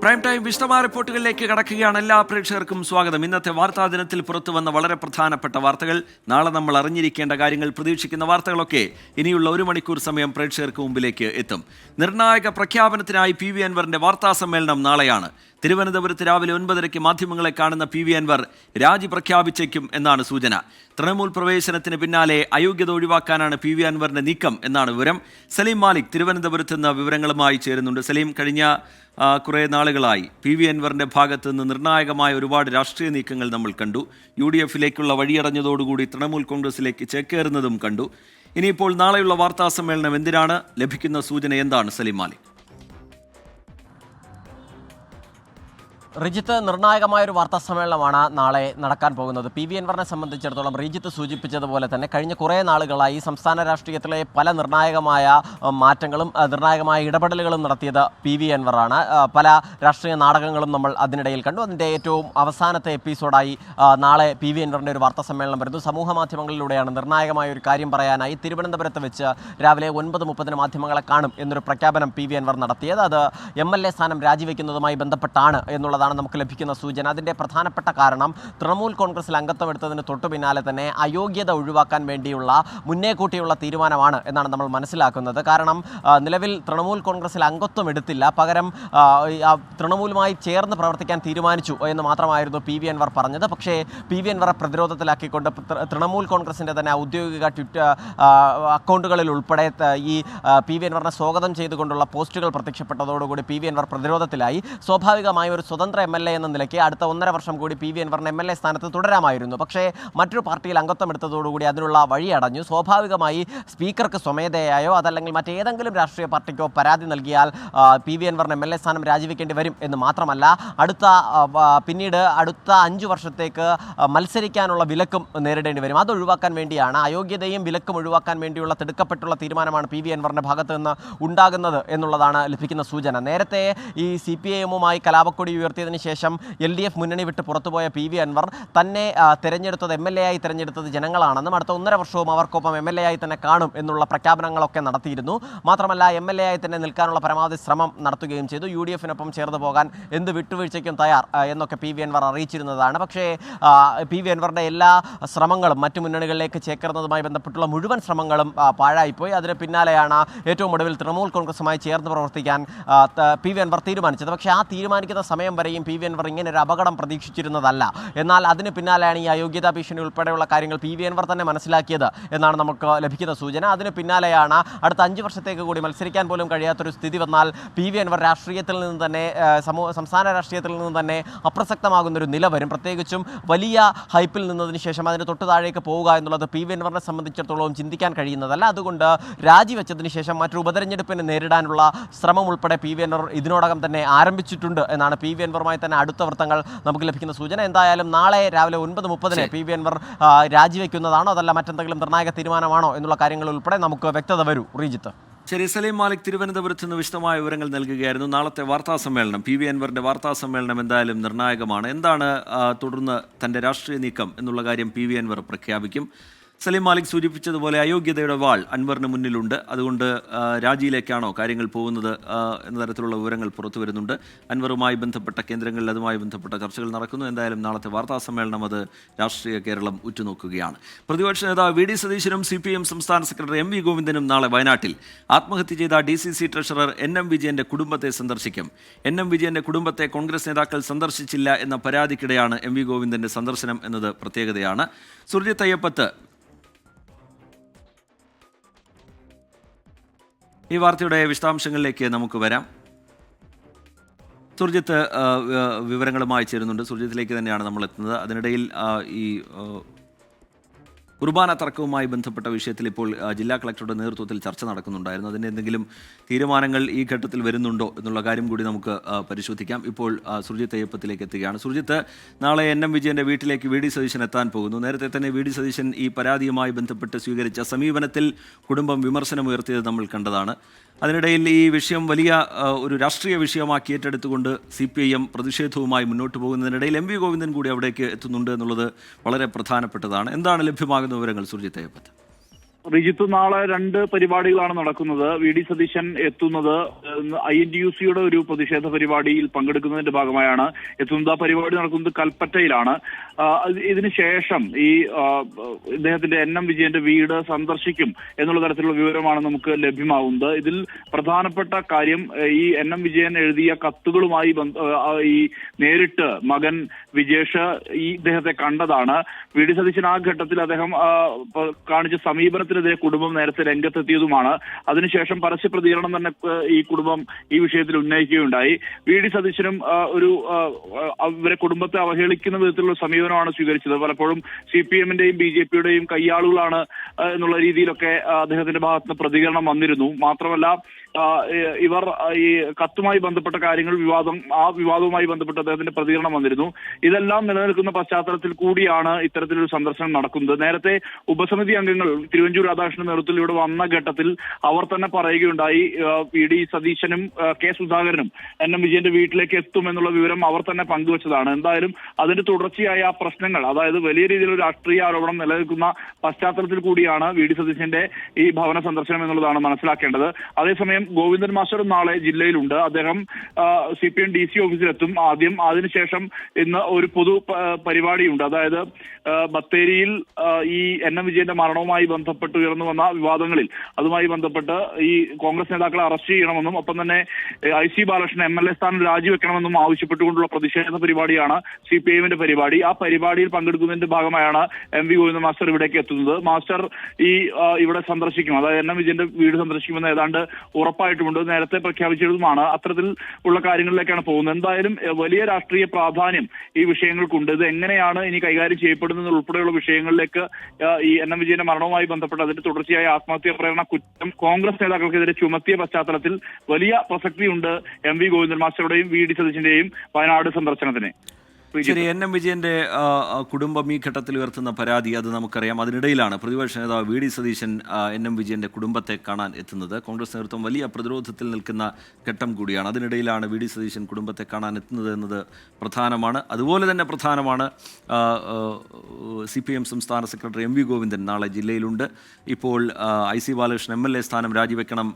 Prime time വിശദമായ റിപ്പോർട്ടുകളിലേക്ക് കടക്കുകയാണ്. എല്ലാ പ്രേക്ഷകർക്കും സ്വാഗതം. ഇന്നത്തെ വാർത്താ ദിനത്തിൽ പുറത്തു വന്ന വളരെ പ്രധാനപ്പെട്ട വാർത്തകൾ, നാളെ നമ്മൾ അറിഞ്ഞിരിക്കേണ്ട കാര്യങ്ങൾ, പ്രതീക്ഷിക്കുന്ന വാർത്തകളൊക്കെ ഇനിയുള്ള 1 മണിക്കൂർ സമയം പ്രേക്ഷകർക്ക് മുമ്പിലേക്ക് എത്തും. നിർണായക പ്രഖ്യാപനത്തിനായി പി വി അൻവറിന്റെ വാർത്താ സമ്മേളനം നാളെയാണ്. തിരുവനന്തപുരത്ത് രാവിലെ 9:30 മാധ്യമങ്ങളെ കാണുന്ന പി വി അൻവർ രാജി പ്രഖ്യാപിച്ചേക്കും എന്നാണ് സൂചന. തൃണമൂൽ പ്രവേശനത്തിന് പിന്നാലെ അയോഗ്യത ഒഴിവാക്കാനാണ് പി വി അൻവറിന്റെ നീക്കം എന്നാണ് വിവരം. സലീം മാലിക് തിരുവനന്തപുരത്ത് നിന്ന് വിവരങ്ങളുമായി ചേരുന്നുണ്ട്. സലീം, കഴിഞ്ഞ കുറേ നാളുകളായി പി വി അൻവറിന്റെ ഭാഗത്ത് നിന്ന് നിർണായകമായ ഒരുപാട് രാഷ്ട്രീയ നീക്കങ്ങൾ നമ്മൾ കണ്ടു. UDF-ലേക്കുള്ള വഴിയടഞ്ഞതോടുകൂടി തൃണമൂൽ കോൺഗ്രസിലേക്ക് ചേക്കേറുന്നതും കണ്ടു. ഇനിയിപ്പോൾ നാളെയുള്ള വാർത്താ സമ്മേളനം എന്തിനാണ്? ലഭിക്കുന്ന സൂചന എന്താണ് സലീം മാലിക്? റിജിത്ത്, നിർണായകമായൊരു വാർത്താ സമ്മേളനമാണ് നാളെ നടക്കാൻ പോകുന്നത്. പി വി അൻവറിനെ സംബന്ധിച്ചിടത്തോളം റിജിത്ത് സൂചിപ്പിച്ചതുപോലെ തന്നെ കഴിഞ്ഞ കുറേ നാളുകളായി സംസ്ഥാന രാഷ്ട്രീയത്തിലെ പല നിർണായകമായ മാറ്റങ്ങളും നിർണായകമായ ഇടപെടലുകളും നടത്തിയത് പി വി അൻവറാണ്. പല രാഷ്ട്രീയ നാടകങ്ങളും നമ്മൾ അതിനിടയിൽ കണ്ടു. അതിൻ്റെ ഏറ്റവും അവസാനത്തെ എപ്പിസോഡായി നാളെ പി വി അൻവറിൻ്റെ ഒരു വാർത്താ സമ്മേളനം വരുന്നു. സമൂഹ മാധ്യമങ്ങളിലൂടെയാണ് നിർണായകമായ ഒരു കാര്യം പറയാനായി തിരുവനന്തപുരത്ത് വെച്ച് രാവിലെ 9:30 മാധ്യമങ്ങളെ കാണും എന്നൊരു പ്രഖ്യാപനം പി വി അൻവർ നടത്തിയത്. അത് MLA സ്ഥാനം രാജിവെക്കുന്നതുമായി ബന്ധപ്പെട്ടാണ് എന്നുള്ളതാണ് നമുക്ക് ലഭിക്കുന്ന സൂചന. അതിൻ്റെ പ്രധാനപ്പെട്ട കാരണം തൃണമൂൽ കോൺഗ്രസിൽ അംഗത്വം എടുത്തതിന് തൊട്ടു പിന്നാലെ തന്നെ അയോഗ്യത ഒഴിവാക്കാൻ വേണ്ടിയുള്ള മുന്നേ കൂട്ടിയുള്ള തീരുമാനമാണ് എന്നാണ് നമ്മൾ മനസ്സിലാക്കുന്നത്. കാരണം നിലവിൽ തൃണമൂൽ കോൺഗ്രസിൽ അംഗത്വം എടുത്തില്ല, പകരം തൃണമൂലുമായി ചേർന്ന് പ്രവർത്തിക്കാൻ തീരുമാനിച്ചു എന്ന് മാത്രമായിരുന്നു പി വി അൻവർ പറഞ്ഞത്. പക്ഷേ പി വി അൻവറെ പ്രതിരോധത്തിലാക്കിക്കൊണ്ട് തൃണമൂൽ കോൺഗ്രസിൻ്റെ തന്നെ ഔദ്യോഗിക ട്വിറ്റർ അക്കൗണ്ടുകളിൽ ഉൾപ്പെടെ ഈ പി വി അൻവറിനെ സ്വാഗതം ചെയ്തുകൊണ്ടുള്ള പോസ്റ്റുകൾ പ്രത്യക്ഷപ്പെട്ടതോടുകൂടി പി വി അൻവർ പ്രതിരോധത്തിലായി. സ്വാഭാവികമായും ഒരു സ്വതന്ത്ര MLA എന്ന നിലയ്ക്ക് അടുത്ത 1.5 വർഷം കൂടി പി വി അൻവറിന് MLA സ്ഥാനത്ത് തുടരാമായിരുന്നു. പക്ഷേ മറ്റൊരു പാർട്ടിയിൽ അംഗത്വം എടുത്തതോടുകൂടി അതിനുള്ള വഴി അടഞ്ഞു. സ്വാഭാവികമായി സ്പീക്കർക്ക് സ്വമേധയായോ അതല്ലെങ്കിൽ മറ്റേതെങ്കിലും രാഷ്ട്രീയ പാർട്ടിക്കോ പരാതി നൽകിയാൽ പി വി അൻവറിന് MLA സ്ഥാനം രാജിവെക്കേണ്ടി വരും എന്ന് മാത്രമല്ല, പിന്നീട് അടുത്ത 5 വർഷത്തേക്ക് മത്സരിക്കാനുള്ള വിലക്കും നേരിടേണ്ടി വരും. അത് ഒഴിവാക്കാൻ വേണ്ടിയാണ്, അയോഗ്യതയും വിലക്കും ഒഴിവാക്കാൻ വേണ്ടിയുള്ള തിടുക്കപ്പെട്ടുള്ള തീരുമാനമാണ് പി വി അൻവറിൻ്റെ ഭാഗത്ത് നിന്ന് ഉണ്ടാകുന്നത് എന്നുള്ളതാണ് ലഭിക്കുന്ന സൂചന. നേരത്തെ ഈ CPIM-മായി കലാപക്കൊടി ഉയർത്തിയതിന് ശേഷം LDF മുന്നണി വിട്ട് പുറത്തുപോയ പി വി അൻവർ തന്നെ തിരഞ്ഞെടുത്തത് MLA ആയി തിരഞ്ഞെടുത്തത് ജനങ്ങളാണെന്നും അടുത്ത 1.5 വർഷവും അവർക്കൊപ്പം MLA ആയി തന്നെ കാണും എന്നുള്ള പ്രഖ്യാപനങ്ങളൊക്കെ നടത്തിയിരുന്നു. മാത്രമല്ല MLA ആയി തന്നെ നിൽക്കാനുള്ള പരമാവധി ശ്രമം നടത്തുകയും ചെയ്തു. UDF-നൊപ്പം ചേർന്ന് പോകാൻ എന്ത് വിട്ടുവീഴ്ചയ്ക്കും തയ്യാർ എന്നൊക്കെ പി വി അൻവർ അറിയിച്ചിരുന്നതാണ്. പക്ഷേ പി വി അൻവറിൻ്റെ എല്ലാ ശ്രമങ്ങളും മറ്റു മുന്നണികളിലേക്ക് ചേർക്കുന്നതുമായി ബന്ധപ്പെട്ടുള്ള മുഴുവൻ ശ്രമങ്ങളും പാഴായിപ്പോയി. അതിന് പിന്നാലെയാണ് ഏറ്റവും ഒടുവിൽ തൃണമൂൽ കോൺഗ്രസുമായി ചേർന്ന് പ്രവർത്തിക്കാൻ പി വി അൻവർ തീരുമാനിച്ചത്. പക്ഷേ ആ തീരുമാനിക്കുന്ന സമയം വരെയും പി വി അൻവർ ഇങ്ങനെ ഒരു അപകടം പ്രതീക്ഷിച്ചിരുന്നതല്ല. എന്നാൽ അതിന് പിന്നാലെയാണ് ഈ അയോഗ്യതാ ഭീഷണി ഉൾപ്പെടെയുള്ള കാര്യങ്ങൾ പി വി അൻവർ തന്നെ മനസ്സിലാക്കിയത് എന്നാണ് നമുക്ക് ലഭിക്കുന്ന സൂചന. അതിന് പിന്നാലെയാണ് അടുത്ത 5 വർഷത്തേക്ക് കൂടി മത്സരിക്കാൻ പോലും കഴിയാത്തൊരു സ്ഥിതി വന്നാൽ പി വി അൻവർ രാഷ്ട്രീയത്തിൽ നിന്ന് തന്നെ സംസ്ഥാന രാഷ്ട്രീയത്തിൽ നിന്ന് തന്നെ അപ്രസക്തമാകുന്നൊരു നില വരും. പ്രത്യേകിച്ചും വലിയ ഹൈപ്പിൽ നിന്നതിന് ശേഷം അതിന് തൊട്ട് താഴേക്ക് പോവുക എന്നുള്ളത് പി വി അൻവറിനെ സംബന്ധിച്ചിടത്തോളം ചിന്തിക്കാൻ കഴിയുന്നതല്ല. അതുകൊണ്ട് രാജിവെച്ചതിന് ശേഷം മറ്റൊരു ഉപതെരഞ്ഞെടുപ്പിനെ നേരിടാനുള്ള ശ്രമം ഉൾപ്പെടെ പി വി അൻവർ ഇതിനോടകം തന്നെ ആരംഭിച്ചിട്ടുണ്ട് എന്നാണ് പി വി അൻവറുമായി തന്നെ അടുത്ത വൃത്തങ്ങൾ നമുക്ക് ലഭിക്കുന്ന സൂചന. എന്തായാലും നാളെ രാവിലെ 9:30 പി വി അൻവർ രാജിവെക്കുന്നതാണോ അതല്ല മറ്റെന്തെങ്കിലും നിർണായക തീരുമാനമാണോ എന്നുള്ള കാര്യങ്ങൾ ഉൾപ്പെടെ നമുക്ക് വ്യക്തത വരൂ. റീജിത്ത്. ശരി, സലീം മാലിക് തിരുവനന്തപുരത്ത് നിന്ന് വിശദമായ വിവരങ്ങൾ നൽകുകയായിരുന്നു. നാളത്തെ വാർത്താ സമ്മേളനം, പി വി അൻവറിന്റെ വാർത്താ സമ്മേളനം എന്തായാലും നിർണായകമാണ്. എന്താണ് തുടർന്ന് തന്റെ രാഷ്ട്രീയ നീക്കം എന്നുള്ള കാര്യം പി വി അൻവർ പ്രഖ്യാപിക്കും. സലീം മാലിക് സൂചിപ്പിച്ചതുപോലെ അയോഗ്യതയുടെ വാൾ അൻവറിന് മുന്നിലുണ്ട്. അതുകൊണ്ട് രാജിയിലേക്കാണോ കാര്യങ്ങൾ പോകുന്നത് എന്ന തരത്തിലുള്ള വിവരങ്ങൾ പുറത്തു വരുന്നുണ്ട്. അൻവറുമായി ബന്ധപ്പെട്ട കേന്ദ്രങ്ങളിൽ അതുമായി ബന്ധപ്പെട്ട ചർച്ചകൾ നടക്കുന്നു. എന്തായാലും നാളത്തെ വാർത്താ സമ്മേളനം അത് രാഷ്ട്രീയ കേരളം ഉറ്റുനോക്കുകയാണ്. പ്രതിപക്ഷ നേതാവ് VD സതീശനും CPIM സംസ്ഥാന സെക്രട്ടറി MV ഗോവിന്ദനും നാളെ വയനാട്ടിൽ ആത്മഹത്യ ചെയ്ത DCC ട്രഷറർ NM വിജയന്റെ കുടുംബത്തെ സന്ദർശിക്കും. NM വിജയന്റെ കുടുംബത്തെ കോൺഗ്രസ് നേതാക്കൾ സന്ദർശിച്ചില്ല എന്ന പരാതിക്കിടെയാണ് MV ഗോവിന്ദന്റെ സന്ദർശനം എന്നത് പ്രത്യേകതയാണ്. സുർജിത്ത് അയ്യപ്പത്ത്, ഈ വാർത്തയുടെ വിശദാംശങ്ങളിലേക്ക് നമുക്ക് വരാം. സുർജിത്ത് വിവരങ്ങളുമായി ചേരുന്നുണ്ട്. സുർജിത്തിലേക്ക് തന്നെയാണ് നമ്മൾ എത്തുന്നത്. അതിനിടയിൽ ഈ കുർബാന തർക്കവുമായി ബന്ധപ്പെട്ട വിഷയത്തിൽ ഇപ്പോൾ ജില്ലാ കളക്ടറുടെ നേതൃത്വത്തിൽ ചർച്ച നടക്കുന്നുണ്ടായിരുന്നു. അതിൻ്റെ എന്തെങ്കിലും തീരുമാനങ്ങൾ ഈ ഘട്ടത്തിൽ വരുന്നുണ്ടോ എന്നുള്ള കാര്യം കൂടി നമുക്ക് പരിശോധിക്കാം. ഇപ്പോൾ സുർജിത്ത് അയ്യപ്പത്തിലേക്ക് എത്തുകയാണ്. സുർജിത്ത്, നാളെ NM വിജയൻ്റെ വീട്ടിലേക്ക് VD സതീശൻ എത്താൻ പോകുന്നു. നേരത്തെ തന്നെ VD സതീശൻ ഈ പരാതിയുമായി ബന്ധപ്പെട്ട് സ്വീകരിച്ച സമീപനത്തിൽ കുടുംബം വിമർശനമുയർത്തിയത് നമ്മൾ കണ്ടതാണ്. അതിനിടയിൽ ഈ വിഷയം വലിയ ഒരു രാഷ്ട്രീയ വിഷയമാക്കി ഏറ്റെടുത്തുകൊണ്ട് CPIM പ്രതിഷേധവുമായി മുന്നോട്ട് പോകുന്നതിനിടയിൽ MV ഗോവിന്ദൻ കൂടി അവിടേക്ക് എത്തുന്നുണ്ട് എന്നുള്ളത് വളരെ പ്രധാനപ്പെട്ടതാണ്. എന്താണ് ലഭ്യമാകുന്ന വിവരങ്ങൾ സുർജിത്ത് അയ്യപ്പത്ത്? റിജിത്ത്, നാളെ 2 പരിപാടികളാണ് നടക്കുന്നത്. വി ഡി സതീശൻ എത്തുന്നത് INTUC-യുടെ ഒരു പ്രതിഷേധ പരിപാടിയിൽ പങ്കെടുക്കുന്നതിന്റെ ഭാഗമായാണ് എത്തുന്നത്. ആ പരിപാടി നടക്കുന്നത് കൽപ്പറ്റയിലാണ്. ഇതിനുശേഷം ഈ ഇദ്ദേഹത്തിന്റെ NM വിജയന്റെ വീട് സന്ദർശിക്കും എന്നുള്ള തരത്തിലുള്ള വിവരമാണ് നമുക്ക് ലഭ്യമാവുന്നത്. ഇതിൽ പ്രധാനപ്പെട്ട കാര്യം ഈ NM വിജയൻ എഴുതിയ കത്തുകളുമായി ഈ നേരിട്ട് മകൻ വിജേഷ് ഇദ്ദേഹത്തെ കണ്ടതാണ്. വി ഡി സതീശൻ ആ ഘട്ടത്തിൽ അദ്ദേഹം കാണിച്ച സമീപനത്തിനെതിരെ കുടുംബം നേരത്തെ രംഗത്തെത്തിയതുമാണ്. അതിനുശേഷം പരസ്യ പ്രതികരണം തന്നെ ഈ കുടുംബം ഈ വിഷയത്തിൽ ഉന്നയിക്കുകയുണ്ടായി. വി ഡി സതീശനും ഇവരെ കുടുംബത്തെ അവഹേളിക്കുന്ന വിധത്തിലുള്ള സമീപനമാണ് സ്വീകരിച്ചത്. പലപ്പോഴും CPM-ന്റെയും BJP-യുടെയും കയ്യാളുകളാണ് എന്നുള്ള രീതിയിലൊക്കെ അദ്ദേഹത്തിന്റെ ഭാഗത്തുനിന്ന് പ്രതികരണം വന്നിരുന്നു. മാത്രമല്ല ഇവർ ഈ കത്തുമായി ബന്ധപ്പെട്ട കാര്യങ്ങൾ വിവാദവുമായി ബന്ധപ്പെട്ട് അദ്ദേഹത്തിന്റെ പ്രതികരണം വന്നിരുന്നു. ഇതെല്ലാം നിലനിൽക്കുന്ന പശ്ചാത്തലത്തിൽ കൂടിയാണ് ഇത്തരത്തിലൊരു സന്ദർശനം നടക്കുന്നത്. നേരത്തെ ഉപസമിതി അംഗങ്ങൾ തിരുവഞ്ചൂർ രാധാകൃഷ്ണന്റെ നേതൃത്വത്തിൽ ഇവിടെ വന്ന ഘട്ടത്തിൽ അവർ തന്നെ പറയുകയുണ്ടായി, വി ഡി സതീശനും കെ സുധാകരനും NM വിജയന്റെ വീട്ടിലേക്ക് എത്തുമെന്നുള്ള വിവരം അവർ തന്നെ പങ്കുവച്ചതാണ്. എന്തായാലും അതിന്റെ തുടർച്ചയായ ആ പ്രശ്നങ്ങൾ, അതായത് വലിയ രീതിയിലൊരു രാഷ്ട്രീയ ആരോപണം നിലനിൽക്കുന്ന പശ്ചാത്തലത്തിൽ കൂടിയാണ് വി ഡി സതീശന്റെ ഈ ഭവന സന്ദർശനം എന്നുള്ളതാണ് മനസ്സിലാക്കേണ്ടത്. അതേസമയം ഗോവിന്ദൻ മാസ്റ്റർ നാളെ ജില്ലയിലുണ്ട്. അദ്ദേഹം CPM DC ഓഫീസിലെത്തും ആദ്യം. അതിനുശേഷം ഇന്ന് ഒരു പൊതു പരിപാടിയുണ്ട്. അതായത് ബത്തേരിയിൽ ഈ NM വിജയന്റെ മരണവുമായി ബന്ധപ്പെട്ട് ഉയർന്നു വന്ന വിവാദങ്ങളിൽ അതുമായി ബന്ധപ്പെട്ട് ഈ കോൺഗ്രസ് നേതാക്കളെ അറസ്റ്റ് ചെയ്യണമെന്നും ഒപ്പം തന്നെ IC ബാലകൃഷ്ണൻ MLA സ്ഥാനം രാജിവെക്കണമെന്നും ആവശ്യപ്പെട്ടുകൊണ്ടുള്ള പ്രതിഷേധ പരിപാടിയാണ് CPM-ന്റെ പരിപാടി. ആ പരിപാടിയിൽ പങ്കെടുക്കുന്നതിന്റെ ഭാഗമായാണ് MV ഗോവിന്ദൻ മാസ്റ്റർ ഇവിടേക്ക് എത്തുന്നത്. മാസ്റ്റർ ഇവിടെ സന്ദർശിക്കും, അതായത് NM വിജയന്റെ വീട് സന്ദർശിക്കുമെന്ന് ഏതാണ്ട് ഉറപ്പായിട്ടുമുണ്ട്, നേരത്തെ പ്രഖ്യാപിച്ചതുമാണ്. അത്തരത്തിൽ ഉള്ള കാര്യങ്ങളിലേക്കാണ് പോകുന്നത്. എന്തായാലും വലിയ രാഷ്ട്രീയ പ്രാധാന്യം ഈ വിഷയങ്ങൾക്കുണ്ട്. ഇത് എങ്ങനെയാണ് ഇനി കൈകാര്യം ചെയ്യപ്പെടുന്നത് ഉൾപ്പെടെയുള്ള വിഷയങ്ങളിലേക്ക് ഈ NM വിജയന്റെ മരണവുമായി ബന്ധപ്പെട്ട് അതിന്റെ തുടർച്ചയായ ആത്മഹത്യാ പ്രേരണ കുറ്റം കോൺഗ്രസ് നേതാക്കൾക്കെതിരെ ചുമത്തിയ പശ്ചാത്തലത്തിൽ വലിയ പ്രസക്തിയുണ്ട് MV ഗോവിന്ദൻ മാസ്റ്ററുടെയും വി ഡി സതീശന്റെയും വയനാട് സന്ദർശനത്തിന്. ശരി, NM വിജയന്റെ കുടുംബം ഈ ഘട്ടത്തിൽ ഉയർത്തുന്ന പരാതി അത് നമുക്കറിയാം. അതിനിടയിലാണ് പ്രതിപക്ഷ നേതാവ് വി ഡി സതീശൻ NM വിജയന്റെ കുടുംബത്തെ കാണാൻ എത്തുന്നത്. കോൺഗ്രസ് നേതൃത്വം വലിയ പ്രതിരോധത്തിൽ നിൽക്കുന്ന ഘട്ടം കൂടിയാണ്. അതിനിടയിലാണ് വി ഡി സതീശൻ കുടുംബത്തെ കാണാൻ എത്തുന്നത് എന്നത് പ്രധാനമാണ്. അതുപോലെ തന്നെ പ്രധാനമാണ് CPM സംസ്ഥാന സെക്രട്ടറി MV ഗോവിന്ദൻ നാളെ ജില്ലയിലുണ്ട്. ഇപ്പോൾ IC ബാലകൃഷ്ണൻ MLA സ്ഥാനം രാജിവെക്കണം,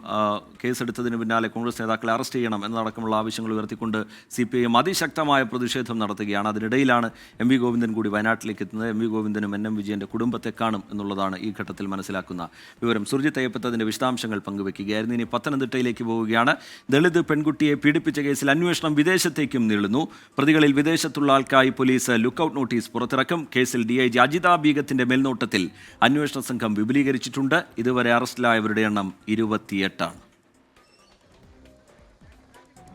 കേസെടുത്തതിന് പിന്നാലെ കോൺഗ്രസ് നേതാക്കളെ അറസ്റ്റ് ചെയ്യണം എന്നതടക്കമുള്ള ആവശ്യങ്ങൾ ഉയർത്തിക്കൊണ്ട് CPM അതിശക്തമായ പ്രതിഷേധം നടത്തുകയാണ്. അതിനിടയിലാണ് MV ഗോവിന്ദൻ കൂടി വയനാട്ടിലേക്ക് എത്തുന്നത്. MV ഗോവിന്ദനും NM വിജയന്റെ കുടുംബത്തെ കാണും എന്നുള്ളതാണ് ഈ ഘട്ടത്തിൽ മനസ്സിലാക്കുന്ന വിവരം. സുർജിത്ത് അയ്യപ്പത്ത് അതിന്റെ വിശദാംശങ്ങൾ പങ്കുവെക്കുകയായിരുന്നു. ഇനി പത്തനംതിട്ടയിലേക്ക് പോവുകയാണ്. ദളിത് പെൺകുട്ടിയെ പീഡിപ്പിച്ച കേസിൽ അന്വേഷണം വിദേശത്തേക്കും നീളുന്നു. പ്രതികളിൽ വിദേശത്തുള്ള ആൾക്കായി പോലീസ് ലുക്കൌട്ട് നോട്ടീസ് പുറത്തിറക്കും. കേസിൽ DIG അജിത ബീഗത്തിന്റെ മേൽനോട്ടത്തിൽ അന്വേഷണ സംഘം വിപുലീകരിച്ചിട്ടുണ്ട്. ഇതുവരെ അറസ്റ്റിലായവരുടെ എണ്ണം 28 ആണ്.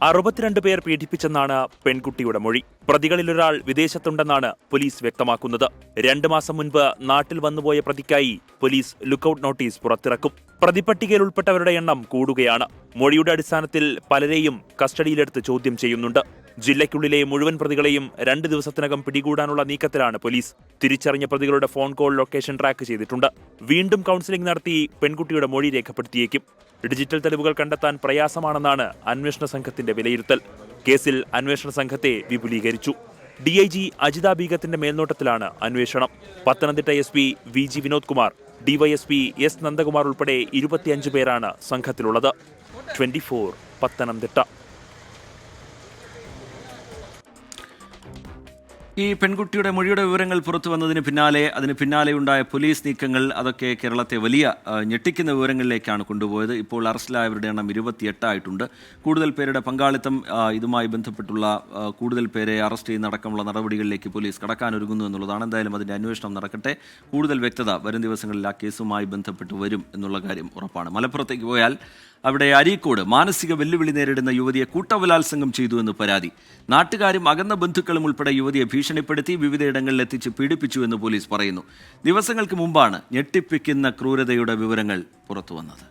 62 പേർ പീഡിപ്പിച്ചെന്നാണ് പെൺകുട്ടിയുടെ മൊഴി. പ്രതികളിലൊരാൾ വിദേശത്തുണ്ടെന്നാണ് പോലീസ് വ്യക്തമാക്കുന്നത്. 2 മാസം മുൻപ് നാട്ടിൽ വന്നുപോയ പ്രതിക്കായി പോലീസ് ലുക്കൌട്ട് നോട്ടീസ് പുറത്തിറക്കും. പ്രതിപട്ടികയിൽ ഉൾപ്പെട്ടവരുടെ എണ്ണം കൂടുകയാണ്. മൊഴിയുടെ അടിസ്ഥാനത്തിൽ പലരെയും കസ്റ്റഡിയിലെടുത്ത് ചോദ്യം ചെയ്യുന്നുണ്ട്. ജില്ലയ്ക്കുള്ളിലെ മുഴുവൻ പ്രതികളെയും 2 ദിവസത്തിനകം പിടികൂടാനുള്ള നീക്കത്തിലാണ് പോലീസ്. തിരിച്ചറിഞ്ഞ പ്രതികളുടെ ഫോൺ കോൾ ലൊക്കേഷൻ ട്രാക്ക് ചെയ്തിട്ടുണ്ട്. വീണ്ടും കൗൺസിലിംഗ് നടത്തി പെൺകുട്ടിയുടെ മൊഴി രേഖപ്പെടുത്തിയേക്കും. ഡിജിറ്റൽ തെളിവുകൾ കണ്ടെത്താൻ പ്രയാസമാണെന്നാണ് അന്വേഷണ സംഘത്തിന്റെ വിലയിരുത്തൽ. കേസിൽ അന്വേഷണ സംഘത്തെ വിപുലീകരിച്ചു. DIG അജിത ബീഗത്തിന്റെ മേൽനോട്ടത്തിലാണ് അന്വേഷണം. Pathanamthitta SP VG Vinod Kumar, DYSP S Nandakumar ഉൾപ്പെടെ 25 പേരാണ് സംഘത്തിലുള്ളത്. 24 പത്തനംതിട്ട. ഈ പെൺകുട്ടിയുടെ മൊഴിയുടെ വിവരങ്ങൾ പുറത്തു വന്നതിന് പിന്നാലെയുണ്ടായ പോലീസ് നീക്കങ്ങൾ അതൊക്കെ കേരളത്തെ വലിയ ഞെട്ടിക്കുന്ന വിവരങ്ങളിലേക്കാണ് കൊണ്ടുപോയത്. ഇപ്പോൾ അറസ്റ്റിലായവരുടെ എണ്ണം 28 ആയിട്ടുണ്ട്. കൂടുതൽ പേരുടെ പങ്കാളിത്തം, ഇതുമായി ബന്ധപ്പെട്ടുള്ള കൂടുതൽ പേരെ അറസ്റ്റ് ചെയ്യുന്ന അടക്കമുള്ള നടപടികളിലേക്ക് പോലീസ് കടക്കാനൊരുങ്ങുന്നു എന്നുള്ളതാണ്. എന്തായാലും അതിൻ്റെ അന്വേഷണം നടക്കട്ടെ. കൂടുതൽ വ്യക്തത വരും ദിവസങ്ങളിൽ ആ കേസുമായി ബന്ധപ്പെട്ട് വരും എന്നുള്ള കാര്യം ഉറപ്പാണ്. മലപ്പുറത്തേക്ക് പോയാൽ അവിടെ അരീക്കോട് മാനസിക വെല്ലുവിളി നേരിടുന്ന യുവതിയെ കൂട്ടബലാത്സംഗം ചെയ്തു എന്ന് പരാതി. നാട്ടുകാരും അകന്ന ബന്ധുക്കളും ഉൾപ്പെടെ യുവതിയെ ഭീഷണിപ്പെടുത്തി വിവിധയിടങ്ങളിൽ എത്തിച്ച് പീഡിപ്പിച്ചു എന്ന് പോലീസ് പറയുന്നു. ദിവസങ്ങൾക്ക് മുമ്പാണ് ഞെട്ടിപ്പിക്കുന്ന ക്രൂരതയുടെ വിവരങ്ങൾ പുറത്തുവന്നത്.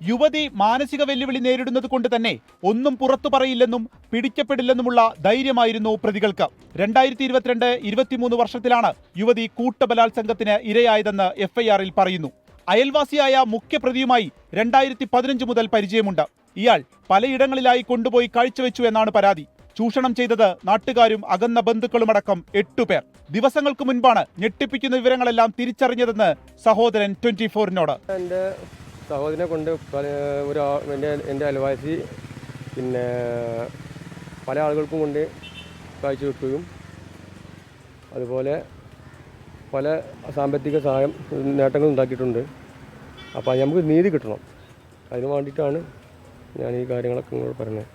യുവതി മാനസിക വെല്ലുവിളി നേരിടുന്നത് കൊണ്ട് തന്നെ ഒന്നും പുറത്തു പറയില്ലെന്നും പിടിക്കപ്പെടില്ലെന്നുമുള്ള ധൈര്യമായിരുന്നു പ്രതികൾക്ക്. 2022-23 വർഷത്തിലാണ് യുവതി കൂട്ടബലാത്സംഗത്തിന് ഇരയായതെന്ന് FIR-ൽ പറയുന്നു. അയൽവാസിയായ മുഖ്യപ്രതിയുമായി 2015 മുതൽ പരിചയമുണ്ട്. ഇയാൾ പലയിടങ്ങളിലായി കൊണ്ടുപോയി കാഴ്ചവെച്ചു എന്നാണ് പരാതി. ചൂഷണം ചെയ്തത് നാട്ടുകാരും അകന്ന ബന്ധുക്കളുമടക്കം 8 പേർ. ദിവസങ്ങൾക്ക് മുൻപാണ് ഞെട്ടിപ്പിക്കുന്ന വിവരങ്ങളെല്ലാം തിരിച്ചറിഞ്ഞതെന്ന് സഹോദരൻ 24-നോട്. എൻ്റെ സഹോദരനെ കൊണ്ട് എൻ്റെ അയൽവാസി പിന്നെ പല ആളുകൾക്കും കൊണ്ട് കാഴ്ച വെക്കുകയും അതുപോലെ പല സാമ്പത്തിക സഹായം നേട്ടങ്ങൾ ഉണ്ടാക്കിയിട്ടുണ്ട്. അപ്പോൾ നമുക്ക് നീതി കിട്ടണം, അതിന് വേണ്ടിയിട്ടാണ് ഞാൻ ഈ കാര്യങ്ങളൊക്കെ നിങ്ങളോട് പറഞ്ഞത്.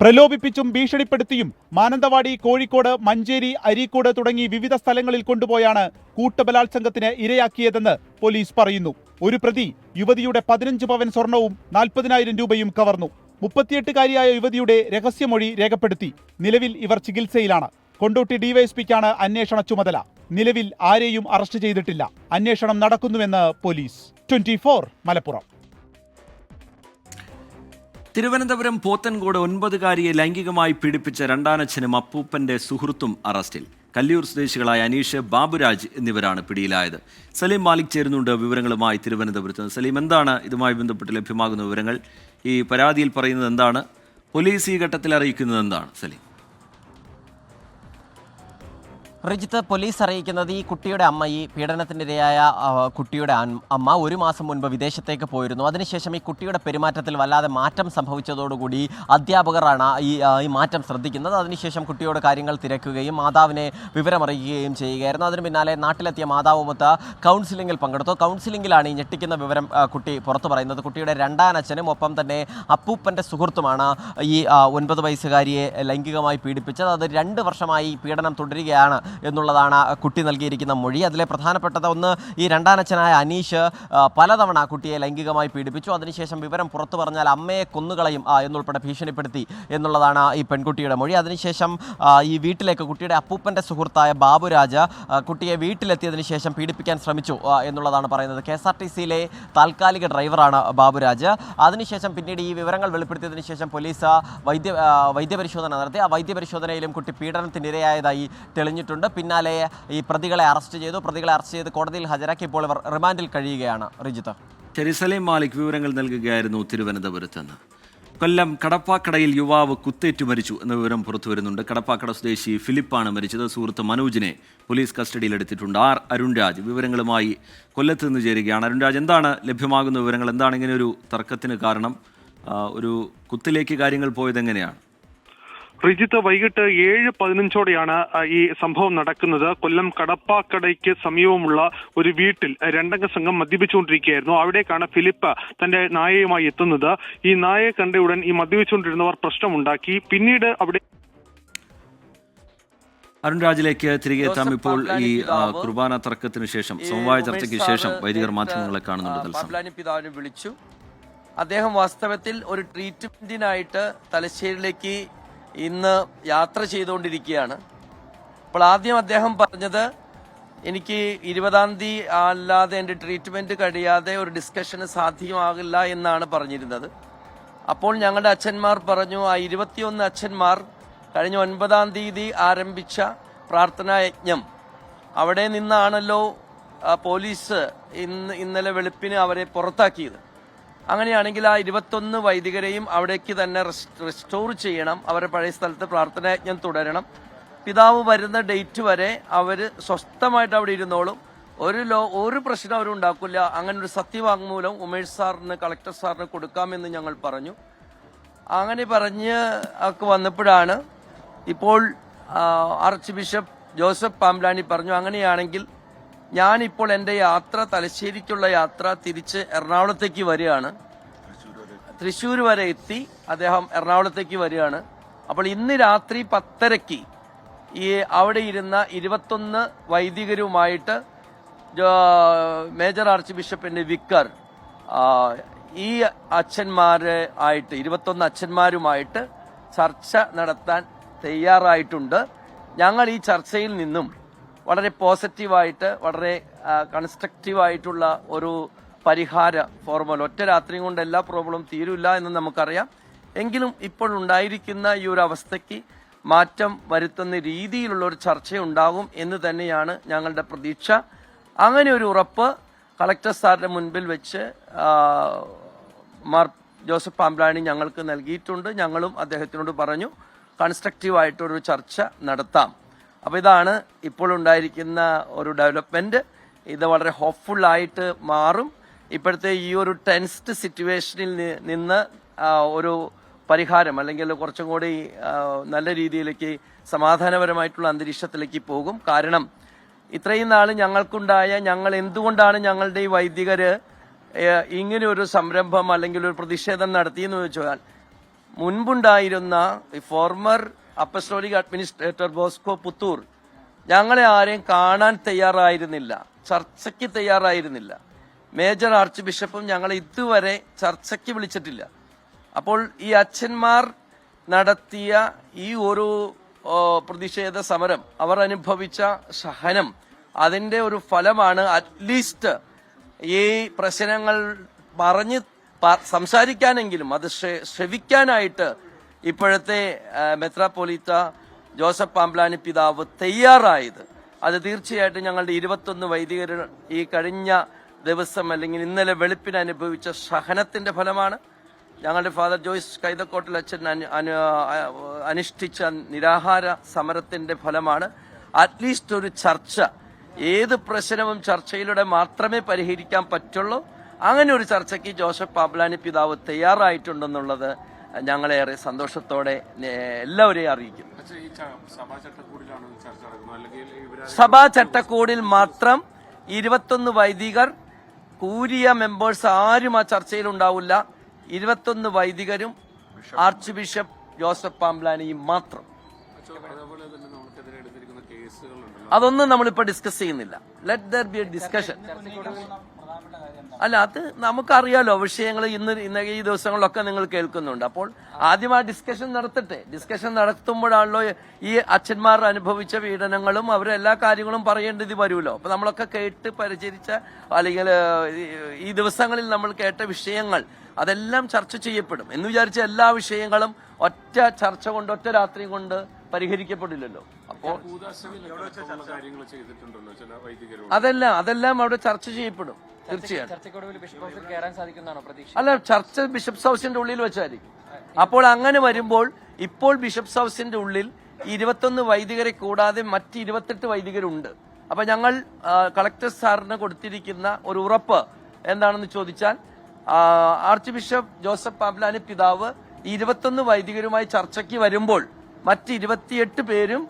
പ്രലോഭിപ്പിച്ചും ഭീഷണിപ്പെടുത്തിയും മാനന്തവാടി, കോഴിക്കോട്, മഞ്ചേരി, അരീക്കോട് തുടങ്ങി വിവിധ സ്ഥലങ്ങളിൽ കൊണ്ടുപോയാണ് കൂട്ടബലാത്സംഗത്തിന് ഇരയാക്കിയതെന്ന് പോലീസ് പറയുന്നു. ഒരു പ്രതി യുവതിയുടെ 15 പവൻ സ്വർണവും 40,000 രൂപയും കവർന്നു. 38-കാരിയായ യുവതിയുടെ രഹസ്യമൊഴി രേഖപ്പെടുത്തി. നിലവിൽ ഇവർ ചികിത്സയിലാണ്. കൊണ്ടോട്ടി ഡിവൈഎസ്പിക്കാണ് അന്വേഷണ ചുമതല. നിലവിൽ ആരെയും അറസ്റ്റ് ചെയ്തിട്ടില്ല. അന്വേഷണം നടക്കുന്നുവെന്ന് പോലീസ്. 24 മലപ്പുറം. തിരുവനന്തപുരം പോത്തൻകോട് 9-കാരിയെ ലൈംഗികമായി പീഡിപ്പിച്ച രണ്ടാനച്ഛനും അപ്പൂപ്പന്റെ സുഹൃത്തും അറസ്റ്റിൽ. കല്ലിയൂർ സ്വദേശികളായ അനീഷ്, ബാബുരാജ് എന്നിവരാണ് പിടിയിലായത്. സലീം മാലിക് ചേരുന്നുണ്ട് വിവരങ്ങളുമായി തിരുവനന്തപുരത്ത്. സലീം, എന്താണ് ഇതുമായി ബന്ധപ്പെട്ട് ലഭ്യമാകുന്ന വിവരങ്ങൾ? ഈ പരാതിയിൽ പറയുന്നത് എന്താണ്? പോലീസ് ഈ ഘട്ടത്തിൽ അറിയിക്കുന്നത് എന്താണ് സലീം? റിജിത്ത്, പോലീസ് അറിയിക്കുന്നത് ഈ കുട്ടിയുടെ അമ്മ, ഈ പീഡനത്തിനിരയായ കുട്ടിയുടെ അമ്മ 1 മാസം മുൻപ് വിദേശത്തേക്ക് പോയിരുന്നു. അതിനുശേഷം ഈ കുട്ടിയുടെ പെരുമാറ്റത്തിൽ വല്ലാതെ മാറ്റം സംഭവിച്ചതോടുകൂടി അധ്യാപകരാണ് ഈ മാറ്റം ശ്രദ്ധിക്കുന്നത്. അതിനുശേഷം കുട്ടിയോട് കാര്യങ്ങൾ തിരക്കുകയും മാതാവിനെ വിവരമറിയിക്കുകയും ചെയ്യുകയായിരുന്നു. അതിന് പിന്നാലെ നാട്ടിലെത്തിയ മാതാവുമൊത്ത് കൗൺസിലിംഗിൽ പങ്കെടുത്തു. കൗൺസിലിംഗിലാണ് ഈ ഞെട്ടിക്കുന്ന വിവരം കുട്ടി പുറത്തു പറയുന്നത്. കുട്ടിയുടെ രണ്ടാനച്ഛനും ഒപ്പം തന്നെ അപ്പൂപ്പൻ്റെ സുഹൃത്തുമാണ് ഈ 9 വയസ്സുകാരിയെ ലൈംഗികമായി പീഡിപ്പിച്ചത്. അത് 2 വർഷമായി പീഡനം തുടരുകയാണ് എന്നുള്ളതാണ് കുട്ടി നൽകിയിരിക്കുന്ന മൊഴി. അതിലെ പ്രധാനപ്പെട്ടത് ഒന്ന്, ഈ രണ്ടാനച്ഛനായ അനീഷ് പലതവണ കുട്ടിയെ ലൈംഗികമായി പീഡിപ്പിച്ചു. അതിനുശേഷം വിവരം പുറത്തു പറഞ്ഞാൽ അമ്മയെ കൊന്നുകളയും എന്നുൾപ്പെടെ ഭീഷണിപ്പെടുത്തി എന്നുള്ളതാണ് ഈ പെൺകുട്ടിയുടെ മൊഴി. അതിനുശേഷം ഈ വീട്ടിലേക്ക് കുട്ടിയുടെ അപ്പൂപ്പൻ്റെ സുഹൃത്തായ ബാബുരാജ് കുട്ടിയെ വീട്ടിലെത്തിയതിനു ശേഷം പീഡിപ്പിക്കാൻ ശ്രമിച്ചു എന്നുള്ളതാണ് പറയുന്നത്. KSRTCയിലെ താൽക്കാലിക ഡ്രൈവറാണ് ബാബുരാജ്. അതിനുശേഷം പിന്നീട് ഈ വിവരങ്ങൾ വെളിപ്പെടുത്തിയതിനു ശേഷം പോലീസ് വൈദ്യപരിശോധന നടത്തി. ആ വൈദ്യപരിശോധനയിലും കുട്ടി പീഡനത്തിനിരയായതായി തെളിഞ്ഞിട്ടുണ്ട്. പിന്നാലെ ഈ പ്രതികളെ അറസ്റ്റ് ചെയ്ത് കോടതിയിൽ ഹാജരാക്കി. ഇപ്പോൾ ഇവർ റിമാൻഡിൽ കഴിയുകയാണ്. റിജിത്ത്. ശരി, സലീം മാലിക് വിവരങ്ങൾ നൽകുകയായിരുന്നു തിരുവനന്തപുരത്ത് നിന്ന്. കൊല്ലം കടപ്പാക്കടയിൽ യുവാവ് കുത്തേറ്റു മരിച്ചു എന്ന വിവരം പുറത്തുവരുന്നുണ്ട്. കടപ്പാക്കട സ്വദേശി ഫിലിപ്പാണ് മരിച്ചത്. സുഹൃത്ത് മനോജിനെ പോലീസ് കസ്റ്റഡിയിലെടുത്തിട്ടുണ്ട്. അരുൺരാജ് വിവരങ്ങളുമായി കൊല്ലത്ത് നിന്ന് ചേരുകയാണ്. അരുൺരാജ്, എന്താണ് ലഭ്യമാകുന്ന വിവരങ്ങൾ? എന്താണ് ഇങ്ങനെ ഒരു തർക്കത്തിന് കാരണം? ഒരു കുത്തിലേക്ക് കാര്യങ്ങൾ പോയത് എങ്ങനെയാണ്? റിജിത്ത്, വൈകിട്ട് 7:15ഓടെയാണ് ഈ സംഭവം നടക്കുന്നത്. കൊല്ലം കടപ്പാക്കടയ്ക്ക് സമീപമുള്ള ഒരു വീട്ടിൽ 2-അംഗ സംഘം മദ്യപിച്ചുകൊണ്ടിരിക്കുകയായിരുന്നു. അവിടേക്കാണ് ഫിലിപ്പ് തന്റെ നായയുമായി എത്തുന്നത്. ഈ നായയെ കണ്ടയുടൻ ഈ മദ്യപിച്ചുകൊണ്ടിരുന്നവർ പ്രശ്നമുണ്ടാക്കി. പിന്നീട് അവിടെ അരുൺരാജിലേക്ക് തിരികെ എത്താം. ഇപ്പോൾ ഈ കുർബാന തർക്കത്തിന് ശേഷം, സമവായ ചർച്ചയ്ക്ക് ശേഷം വൈദികർ മാധ്യമങ്ങളെ കാണുന്നുണ്ട്. പിതാവിനെ വിളിച്ചു. അദ്ദേഹം വാസ്തവത്തിൽ ഒരു ട്രീറ്റ്മെന്റിനായിട്ട് തലശ്ശേരിയിലേക്ക് ഇന്ന് യാത്ര ചെയ്തുകൊണ്ടിരിക്കുകയാണ്. അപ്പോൾ ആദ്യം അദ്ദേഹം പറഞ്ഞത്, എനിക്ക് 20-ാം തീയതി അല്ലാതെ എൻ്റെ ട്രീറ്റ്മെൻറ്റ് കഴിയാതെ ഒരു ഡിസ്കഷന് സാധ്യമാകില്ല എന്നാണ് പറഞ്ഞിരുന്നത്. അപ്പോൾ ഞങ്ങളുടെ അച്ഛന്മാർ പറഞ്ഞു, ആ 21 അച്ഛന്മാർ കഴിഞ്ഞ 9-ാം തീയതി ആരംഭിച്ച പ്രാർത്ഥനാ യജ്ഞം, അവിടെ നിന്നാണല്ലോ പോലീസ് ഇന്നലെ വെളുപ്പിന് അവരെ പുറത്താക്കിയത്. അങ്ങനെയാണെങ്കിൽ ആ 21 വൈദികരെയും അവിടേക്ക് തന്നെ റെസ്റ്റോർ ചെയ്യണം. അവരെ പഴയ സ്ഥലത്ത് പ്രാർത്ഥനായജ്ഞം തുടരണം. പിതാവ് വരുന്ന ഡേറ്റ് വരെ അവർ സ്വസ്ഥമായിട്ട് അവിടെ ഇരുന്നോളും. ഒരു പ്രശ്നം അവരുണ്ടാക്കില്ല. അങ്ങനെ ഒരു സത്യവാങ്മൂലം ഉമേഷ് സാറിന്, കളക്ടർ സാറിന് കൊടുക്കാമെന്ന് ഞങ്ങൾ പറഞ്ഞു. അങ്ങനെ പറഞ്ഞ് ഒക്കെ വന്നപ്പോഴാണ് ഇപ്പോൾ ആർച്ച് ബിഷപ്പ് ജോസഫ് പാംബ്ലാനി പറഞ്ഞു, അങ്ങനെയാണെങ്കിൽ ഞാനിപ്പോൾ എൻ്റെ യാത്ര, തലശ്ശേരിക്കുള്ള യാത്ര തിരിച്ച് എറണാകുളത്തേക്ക് വരികയാണ്. തൃശ്ശൂർ വരെ എത്തി അദ്ദേഹം എറണാകുളത്തേക്ക് വരികയാണ്. അപ്പോൾ ഇന്ന് രാത്രി 10:30 ഈ അവിടെ ഇരുന്ന 21 വൈദികരുമായിട്ട് മേജർ ആർച്ച് ബിഷപ്പിന്റെ വിക്കർ ഈ അച്ഛന്മാരായിട്ട് 21 അച്ഛന്മാരുമായിട്ട് ചർച്ച നടത്താൻ തയ്യാറായിട്ടുണ്ട്. ഞങ്ങൾ ഈ ചർച്ചയിൽ നിന്നും വളരെ പോസിറ്റീവായിട്ട്, വളരെ കൺസ്ട്രക്റ്റീവായിട്ടുള്ള ഒരു പരിഹാര ഫോർമുല, ഒറ്റ രാത്രി കൊണ്ട് എല്ലാ പ്രോബ്ലം തീരില്ല എന്ന് നമുക്കറിയാം. എങ്കിലും ഇപ്പോൾ ഉണ്ടായിരിക്കുന്ന ഈ ഒരു അവസ്ഥയ്ക്ക് മാറ്റം വരുത്തുന്ന രീതിയിലുള്ള ഒരു ചർച്ചയുണ്ടാകും എന്ന് തന്നെയാണ് ഞങ്ങളുടെ പ്രതീക്ഷ. അങ്ങനെ ഒരു ഉറപ്പ് കളക്ടർ സാറിന്റെ മുൻപിൽ വെച്ച് മാർ ജോസഫ് പാംബ്ലാനി ഞങ്ങൾക്ക് നൽകിയിട്ടുണ്ട്. ഞങ്ങളും അദ്ദേഹത്തിനോട് പറഞ്ഞു, കൺസ്ട്രക്റ്റീവായിട്ടൊരു ചർച്ച നടത്താം. അപ്പോൾ ഇതാണ് ഇപ്പോൾ ഉണ്ടായിരിക്കുന്ന ഒരു ഡെവലപ്മെൻറ്റ്. ഇത് വളരെ ഹോപ്പ്ഫുള്ളായിട്ട് മാറും. ഇപ്പോഴത്തെ ഈ ഒരു ടെൻസ്ഡ് സിറ്റുവേഷനിൽ നിന്ന് ഒരു പരിഹാരം അല്ലെങ്കിൽ കുറച്ചും കൂടി നല്ല രീതിയിലേക്ക് സമാധാനപരമായിട്ടുള്ള അന്തരീക്ഷത്തിലേക്ക് പോകും. കാരണം ഇത്രയും നാൾ ഞങ്ങൾ എന്തുകൊണ്ടാണ് ഞങ്ങളുടെ ഈ വൈദികർ ഇങ്ങനെ ഒരു സംരംഭം അല്ലെങ്കിൽ ഒരു പ്രതിഷേധം നടത്തിയെന്ന് ചോദിച്ചാൽ, മുൻപുണ്ടായിരുന്ന former apostolic administrator Bosco Puthur ഞങ്ങളെ ആരെയും കാണാൻ തയ്യാറായിരുന്നില്ല, ചർച്ചയ്ക്ക് തയ്യാറായിരുന്നില്ല. മേജർ ആർച്ച് ബിഷപ്പും ഞങ്ങളെ ഇതുവരെ ചർച്ചയ്ക്ക് വിളിച്ചിട്ടില്ല. അപ്പോൾ ഈ അച്ഛന്മാർ നടത്തിയ ഈ ഒരു പ്രതിഷേധ സമരം, അവർ അനുഭവിച്ച സഹനം, അതിന്റെ ഒരു ഫലമാണ് അറ്റ്ലീസ്റ്റ് ഈ പ്രശ്നങ്ങൾ സംസാരിക്കാനെങ്കിലും അത് ശ്രവിക്കാനായിട്ട് ഇപ്പോഴത്തെ മെത്രാപ്പൊലീത്ത ജോസഫ് പാംബ്ലാനി പിതാവ് തയ്യാറായത്. അത് തീർച്ചയായിട്ടും ഞങ്ങളുടെ 21 വൈദികർ ഈ കഴിഞ്ഞ ദിവസം അല്ലെങ്കിൽ ഇന്നലെ വെളുപ്പിന് അനുഭവിച്ച സഹനത്തിന്റെ ഫലമാണ്. ഞങ്ങളുടെ ഫാദർ ജോയ്സ് കൈതക്കോട്ടിൽ അച്ഛൻ അനുഷ്ഠിച്ച നിരാഹാര സമരത്തിന്റെ ഫലമാണ്. അറ്റ്ലീസ്റ്റ് ഒരു ചർച്ച, ഏത് പ്രശ്നവും ചർച്ചയിലൂടെ മാത്രമേ പരിഹരിക്കാൻ പറ്റുള്ളൂ. അങ്ങനെ ഒരു ചർച്ചയ്ക്ക് ജോസഫ് പാംബ്ലാനി പിതാവ് തയ്യാറായിട്ടുണ്ടെന്നുള്ളത് ഞങ്ങളേറെ സന്തോഷത്തോടെ എല്ലാവരെയും അറിയിക്കും. സഭാ ചട്ടക്കൂടിൽ മാത്രം 21 വൈദികർ, കൂരിയ മെമ്പേഴ്സ് ആരും ആ ചർച്ചയിൽ ഉണ്ടാവില്ല. 21 വൈദികരും ആർച്ച് ബിഷപ്പ് ജോസഫ് പാംബ്ലാനിയും മാത്രം. അതൊന്നും നമ്മളിപ്പോ ഡിസ്കസ് ചെയ്യുന്നില്ല. Let there be A discussion. അല്ല, അത് നമുക്കറിയാലോ, വിഷയങ്ങൾ ഇന്ന് ഈ ദിവസങ്ങളിലൊക്കെ നിങ്ങൾ കേൾക്കുന്നുണ്ട്. അപ്പോൾ ആദ്യം ആ ഡിസ്കഷൻ നടത്തട്ടെ. ഡിസ്കഷൻ നടത്തുമ്പോഴാണല്ലോ ഈ അച്ഛന്മാർ അനുഭവിച്ച പീഡനങ്ങളും അവരെല്ലാ കാര്യങ്ങളും പറയേണ്ടത് വരുമല്ലോ. അപ്പൊ നമ്മളൊക്കെ കേട്ട് പരിചരിച്ച അല്ലെങ്കിൽ ഈ ദിവസങ്ങളിൽ നമ്മൾ കേട്ട വിഷയങ്ങൾ അതെല്ലാം ചർച്ച ചെയ്യപ്പെടും. എന്ന് വിചാരിച്ച എല്ലാ വിഷയങ്ങളും ഒറ്റ ചർച്ച കൊണ്ട് ഒറ്റ രാത്രി കൊണ്ട് പരിഹരിക്കപ്പെടില്ലല്ലോ. അപ്പോൾ അതെല്ലാം അവിടെ ചർച്ച ചെയ്യപ്പെടും തീർച്ചയായിട്ടും. അല്ല, ചർച്ച ബിഷപ്സ് ഹൗസിന്റെ ഉള്ളിൽ വെച്ചായിരിക്കും. അപ്പോൾ അങ്ങനെ വരുമ്പോൾ ഇപ്പോൾ ബിഷപ്സ് ഹൗസിന്റെ ഉള്ളിൽ 21 വൈദികരെ കൂടാതെ മറ്റ് 28 വൈദികരുണ്ട്. അപ്പൊ ഞങ്ങൾ കളക്ടർ സാറിന് കൊടുത്തിരിക്കുന്ന ഒരു ഉറപ്പ് എന്താണെന്ന് ചോദിച്ചാൽ, ആർച്ച് ബിഷപ്പ് ജോസഫ് പാംബ്ലാനി പിതാവ് 21 വൈദികരുമായി ചർച്ചയ്ക്ക് വരുമ്പോൾ മറ്റ് 28 പേരും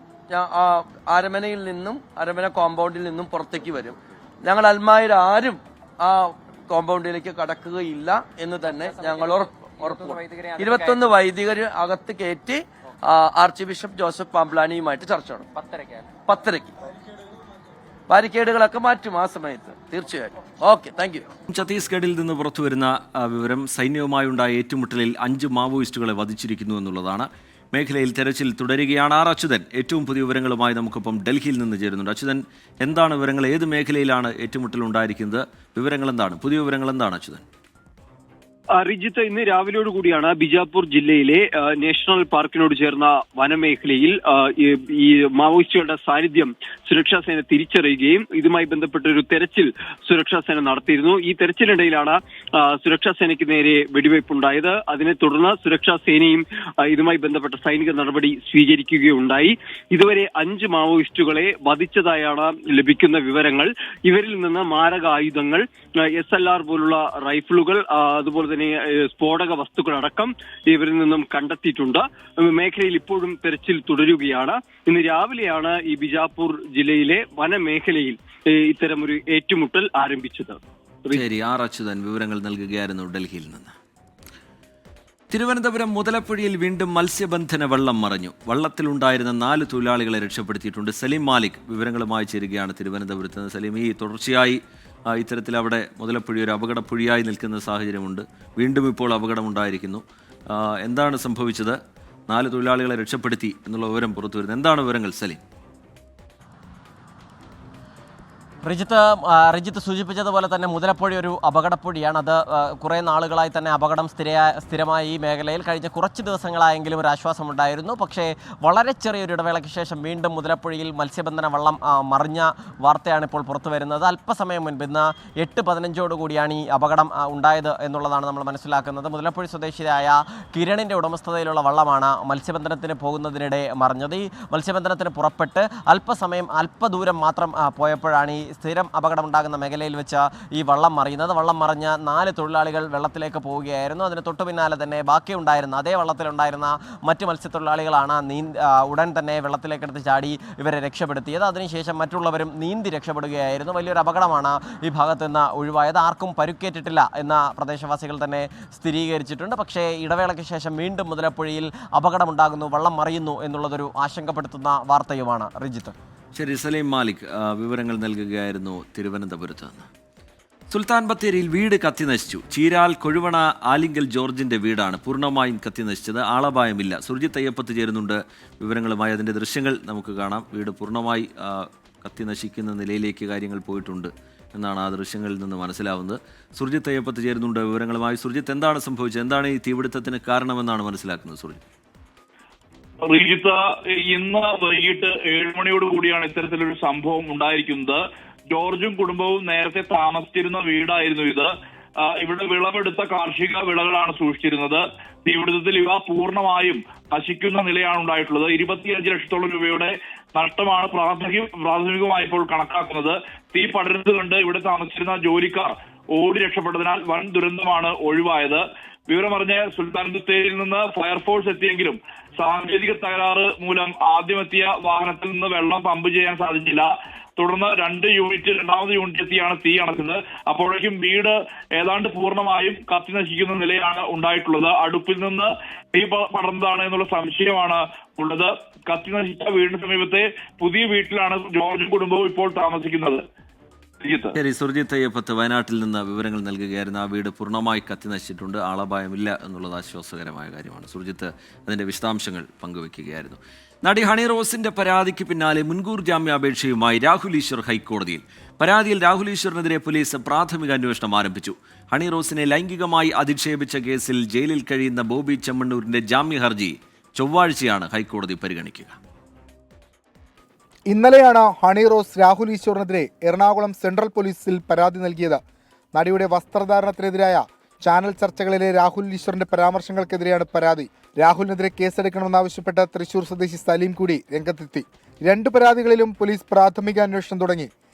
അരമനയിൽ നിന്നും അരമന കോമ്പൗണ്ടിൽ നിന്നും പുറത്തേക്ക് വരും. ഞങ്ങൾ അൽമായർ ആരും ആ കോമ്പൗണ്ടിലേക്ക് കടക്കുകയില്ല എന്ന് തന്നെ ഞങ്ങൾ ഉറപ്പ്. 21 വൈദികർ അകത്ത് കയറ്റി ആർച്ച് ബിഷപ്പ് ജോസഫ് പാംബ്ലാനിയുമായിട്ട് ചർച്ച നടത്തും. 10:30 ബാരിക്കേഡുകളൊക്കെ മാറ്റും ആ സമയത്ത് തീർച്ചയായിട്ടും. Okay, thank you. ഛത്തീസ്ഗഡിൽ നിന്ന് പുറത്തുവരുന്ന വിവരം, സൈന്യവുമായുണ്ടായ ഏറ്റുമുട്ടലിൽ 5 മാവോയിസ്റ്റുകളെ വധിച്ചിരിക്കുന്നു എന്നുള്ളതാണ്. മേഖലയിൽ തെരച്ചിൽ തുടരുകയാണ്. ആർ അച്യുതൻ ഏറ്റവും പുതിയ വിവരങ്ങളുമായി നമുക്കൊപ്പം ഡൽഹിയിൽ നിന്ന് ചേരുന്നുണ്ട്. അച്യുതൻ, എന്താണ് വിവരങ്ങൾ? ഏത് മേഖലയിലാണ് ഏറ്റുമുട്ടൽ ഉണ്ടായിരിക്കുന്നത്? വിവരങ്ങൾ എന്താണ്? പുതിയ വിവരങ്ങൾ എന്താണ് അച്യുതൻ? റിജിത്ത്, ഇന്ന് രാവിലെയോട് കൂടിയാണ് ബിജാപൂർ ജില്ലയിലെ നാഷണൽ പാർക്കിനോട് ചേർന്ന വനമേഖലയിൽ ഈ മാവോയിസ്റ്റുകളുടെ സാന്നിധ്യം സുരക്ഷാ സേന തിരിച്ചറിയുകയും ഇതുമായി ബന്ധപ്പെട്ട ഒരു തെരച്ചിൽ സുരക്ഷാ സേന നടത്തിയിരുന്നു. ഈ തെരച്ചിലിനിടയിലാണ് സുരക്ഷാ സേനയ്ക്ക് നേരെ വെടിവയ്പുണ്ടായത്. അതിനെ തുടർന്ന് സുരക്ഷാ സേനയും ഇതുമായി ബന്ധപ്പെട്ട സൈനിക നടപടി സ്വീകരിക്കുകയുണ്ടായി. ഇതുവരെ 5 മാവോയിസ്റ്റുകളെ വധിച്ചതായാണ് ലഭിക്കുന്ന വിവരങ്ങൾ. ഇവരിൽ നിന്ന് മാരകായുധങ്ങൾ, SLR പോലുള്ള റൈഫിളുകൾ, അതുപോലെ തന്നെ സ്ഫോടക വസ്തുക്കളടക്കം ഇവരിൽ നിന്നും കണ്ടെത്തിയിട്ടുണ്ട്. മേഖലയിൽ ഇപ്പോഴും തെരച്ചിൽ തുടരുകയാണ്. ഇന്ന് രാവിലെയാണ് ഈ ബിജാപൂർ ജില്ലയിലെ വനമേഖലയിൽ ഇത്തരമൊരു ഏറ്റുമുട്ടൽ ആരംഭിച്ചത്. ശരി, ആർ അച്യുതൻ വിവരങ്ങൾ നൽകുകയായിരുന്നു ഡൽഹിയിൽ നിന്ന്. തിരുവനന്തപുരം മുതലപ്പുഴയിൽ വീണ്ടും മത്സ്യബന്ധന വള്ളം മറിഞ്ഞു. വള്ളത്തിലുണ്ടായിരുന്ന 4 തൊഴിലാളികളെ രക്ഷപ്പെടുത്തിയിട്ടുണ്ട്. സലീം മാലിക് വിവരങ്ങളുമായി ചേരുകയാണ് തിരുവനന്തപുരത്ത് നിന്ന്. സലീം, ഈ തുടർച്ചയായി ഇത്തരത്തിൽ അവിടെ മുതലപ്പുഴ ഒരു അപകടപ്പുഴയായി നിൽക്കുന്ന സാഹചര്യമുണ്ട്. വീണ്ടും ഇപ്പോൾ അപകടമുണ്ടായിരിക്കുന്നു. എന്താണ് സംഭവിച്ചത്? 4 തൊഴിലാളികളെ രക്ഷപ്പെടുത്തി എന്നുള്ള വിവരം പുറത്തു വരുന്നത്. എന്താണ് വിവരങ്ങൾ സലീം? റിജിത്ത് സൂചിപ്പിച്ചതുപോലെ തന്നെ മുതലപ്പൊഴി ഒരു അപകടപ്പൊഴിയാണ്. അത് കുറേ നാളുകളായി തന്നെ അപകടം സ്ഥിരമായി ഈ മേഖലയിൽ കഴിഞ്ഞ കുറച്ച് ദിവസങ്ങളായെങ്കിലും ഒരു ആശ്വാസമുണ്ടായിരുന്നു. പക്ഷേ വളരെ ചെറിയൊരു ഇടവേളയ്ക്ക് ശേഷം വീണ്ടും മുതലപ്പൊഴിയിൽ മത്സ്യബന്ധന വള്ളം മറിഞ്ഞ വാർത്തയാണ് ഇപ്പോൾ പുറത്തു വരുന്നത്. അല്പസമയം മുൻപ് ഇന്ന് 8:15 കൂടിയാണ് ഈ അപകടം ഉണ്ടായത് എന്നുള്ളതാണ് നമ്മൾ മനസ്സിലാക്കുന്നത്. മുതലപ്പൊഴി സ്വദേശിയായ കിരണിൻ്റെ ഉടമസ്ഥതയിലുള്ള വള്ളമാണ് മത്സ്യബന്ധനത്തിന് പോകുന്നതിനിടെ മറിഞ്ഞത്. ഈ മത്സ്യബന്ധനത്തിന് പുറപ്പെട്ട് അല്പദൂരം മാത്രം പോയപ്പോഴാണ് ഈ സ്ഥിരം അപകടമുണ്ടാകുന്ന മേഖലയിൽ വെച്ച് ഈ വള്ളം മറിയുന്നത്. വള്ളം മറിഞ്ഞ് 4 തൊഴിലാളികൾ വെള്ളത്തിലേക്ക് പോവുകയായിരുന്നു. അതിന് തൊട്ടു പിന്നാലെ തന്നെ ബാക്കിയുണ്ടായിരുന്ന അതേ വള്ളത്തിലുണ്ടായിരുന്ന മറ്റ് മത്സ്യത്തൊഴിലാളികളാണ് ഉടൻ തന്നെ വെള്ളത്തിലേക്കെടുത്ത് ചാടി ഇവരെ രക്ഷപ്പെടുത്തിയത്. അതിനുശേഷം മറ്റുള്ളവരും നീന്തി രക്ഷപ്പെടുകയായിരുന്നു. വലിയൊരു അപകടമാണ് ഈ ഭാഗത്ത് നിന്ന് ഒഴിവായത്. ആർക്കും പരുക്കേറ്റിട്ടില്ല എന്ന പ്രദേശവാസികൾ തന്നെ സ്ഥിരീകരിച്ചിട്ടുണ്ട്. പക്ഷേ ഇടവേളയ്ക്ക് ശേഷം വീണ്ടും മുതലപ്പൊഴിയിൽ അപകടമുണ്ടാകുന്നു, വള്ളം മറിയുന്നു എന്നുള്ളതൊരു ആശങ്കപ്പെടുത്തുന്ന വാർത്തയുമാണ്. റിജിത്ത്. ശരി, സലീം മാലിക് വിവരങ്ങൾ നൽകുകയായിരുന്നു തിരുവനന്തപുരത്ത് നിന്ന്. സുൽത്താൻ ബത്തേരിയിൽ വീട് കത്തിനശിച്ചു. ചീരാൽ കൊഴുവണ ആലിങ്കൽ ജോർജിന്റെ വീടാണ് പൂർണ്ണമായും കത്തിനശിച്ചത്. ആളപായമില്ല. സുർജിത്ത് അയ്യപ്പത്ത് ചേരുന്നുണ്ട് വിവരങ്ങളുമായി. അതിൻ്റെ ദൃശ്യങ്ങൾ നമുക്ക് കാണാം. വീട് പൂർണ്ണമായി കത്തിനശിക്കുന്ന നിലയിലേക്ക് കാര്യങ്ങൾ പോയിട്ടുണ്ട് എന്നാണ് ആ ദൃശ്യങ്ങളിൽ നിന്ന് മനസ്സിലാവുന്നത്. സുർജിത്ത് അയ്യപ്പത്ത് ചേരുന്നുണ്ട് വിവരങ്ങളുമായി. സുർജിത്ത്, എന്താണ് സംഭവിച്ചത്? എന്താണ് ഈ തീപിടുത്തത്തിന് കാരണമെന്നാണ് മനസ്സിലാക്കുന്നത്? സുർജിത്ത്. റിജിത്ത്, ഇന്ന് വൈകിട്ട് 7 മണിയോട് കൂടിയാണ് ഇത്തരത്തിലൊരു സംഭവം ഉണ്ടായിരിക്കുന്നത്. ജോർജും കുടുംബവും നേരത്തെ താമസിച്ചിരുന്ന വീടായിരുന്നു ഇത്. ഇവിടെ വിളവെടുത്ത കാർഷിക വിളകളാണ് സൂക്ഷിച്ചിരുന്നത്. തീപിടുത്തത്തിൽ ഇവ പൂർണ്ണമായും നശിക്കുന്ന നിലയാണ് ഉണ്ടായിട്ടുള്ളത്. 25 ലക്ഷത്തോളം രൂപയുടെ നഷ്ടമാണ് പ്രാഥമികമായി ഇപ്പോൾ കണക്കാക്കുന്നത്. തീ പടരുന്നത് കണ്ട് ഇവിടെ താമസിച്ചിരുന്ന ജോലിക്കാർ ഓടി രക്ഷപ്പെട്ടതിനാൽ വൻ ദുരന്തമാണ് ഒഴിവായത്. വിവരമറിഞ്ഞ് സുൽത്താൻ ബത്തേരിയിൽ നിന്ന് ഫയർഫോഴ്സ് എത്തിയെങ്കിലും സാങ്കേതിക തകരാറ് മൂലം ആദ്യമെത്തിയ വാഹനത്തിൽ നിന്ന് വെള്ളം പമ്പ് ചെയ്യാൻ സാധിച്ചില്ല. തുടർന്ന് രണ്ടാമത് യൂണിറ്റ് എത്തിയാണ് തീ അണക്കുന്നത്. അപ്പോഴേക്കും വീട് ഏതാണ്ട് പൂർണ്ണമായും കത്തി നശിക്കുന്ന നിലയാണ് ഉണ്ടായിട്ടുള്ളത്. അടുപ്പിൽ നിന്ന് തീ പടർന്നതാണ് എന്നുള്ള സംശയമാണ് ഉള്ളത്. കത്തി നശിച്ച വീടിന് സമീപത്തെ പുതിയ വീട്ടിലാണ് ജോർജും കുടുംബവും ഇപ്പോൾ താമസിക്കുന്നത്. ശരി, സുർജിത്ത് അയ്യപ്പത്ത് വയനാട്ടിൽ നിന്ന് വിവരങ്ങൾ നൽകുകയായിരുന്നു. ആ വീട് പൂർണ്ണമായി കത്തി നശിച്ചിട്ടുണ്ട്. ആളപായമില്ല എന്നുള്ളത് ആശ്വാസകരമായ കാര്യമാണ്. സുർജിത്ത് അതിൻ്റെ വിശദാംശങ്ങൾ പങ്കുവയ്ക്കുകയായിരുന്നു. നടി ഹണി റോസിന്റെ പരാതിക്ക് പിന്നാലെ മുൻകൂർ ജാമ്യാപേക്ഷയുമായി രാഹുൽ ഈശ്വർ ഹൈക്കോടതിയിൽ. പരാതിയിൽ രാഹുൽ ഈശ്വറിനെതിരെ പോലീസ് പ്രാഥമിക അന്വേഷണം ആരംഭിച്ചു. ഹണി റോസിനെ ലൈംഗികമായി അധിക്ഷേപിച്ച കേസിൽ ജയിലിൽ കഴിയുന്ന ബോബി ചെമ്മണ്ണൂരിന്റെ ജാമ്യ ഹർജി ചൊവ്വാഴ്ചയാണ് ഹൈക്കോടതി പരിഗണിക്കുക. ഇന്നലെയാണ് ഹണി റോസ് രാഹുൽ ഈശ്വറിനെതിരെ എറണാകുളം സെൻട്രൽ പോലീസിൽ പരാതി നൽകിയത്. നടിയുടെ വസ്ത്രധാരണത്തിനെതിരായ ചാനൽ ചർച്ചകളിലെ രാഹുൽ ഈശ്വറിന്റെ പരാമർശങ്ങൾക്കെതിരെയാണ് പരാതി. രാഹുലിനെതിരെ കേസെടുക്കണമെന്നാവശ്യപ്പെട്ട് തൃശൂർ സ്വദേശി സലീം കൂടി രംഗത്തെത്തി. 2 പരാതികളിലും പോലീസ് പ്രാഥമിക അന്വേഷണം തുടങ്ങി.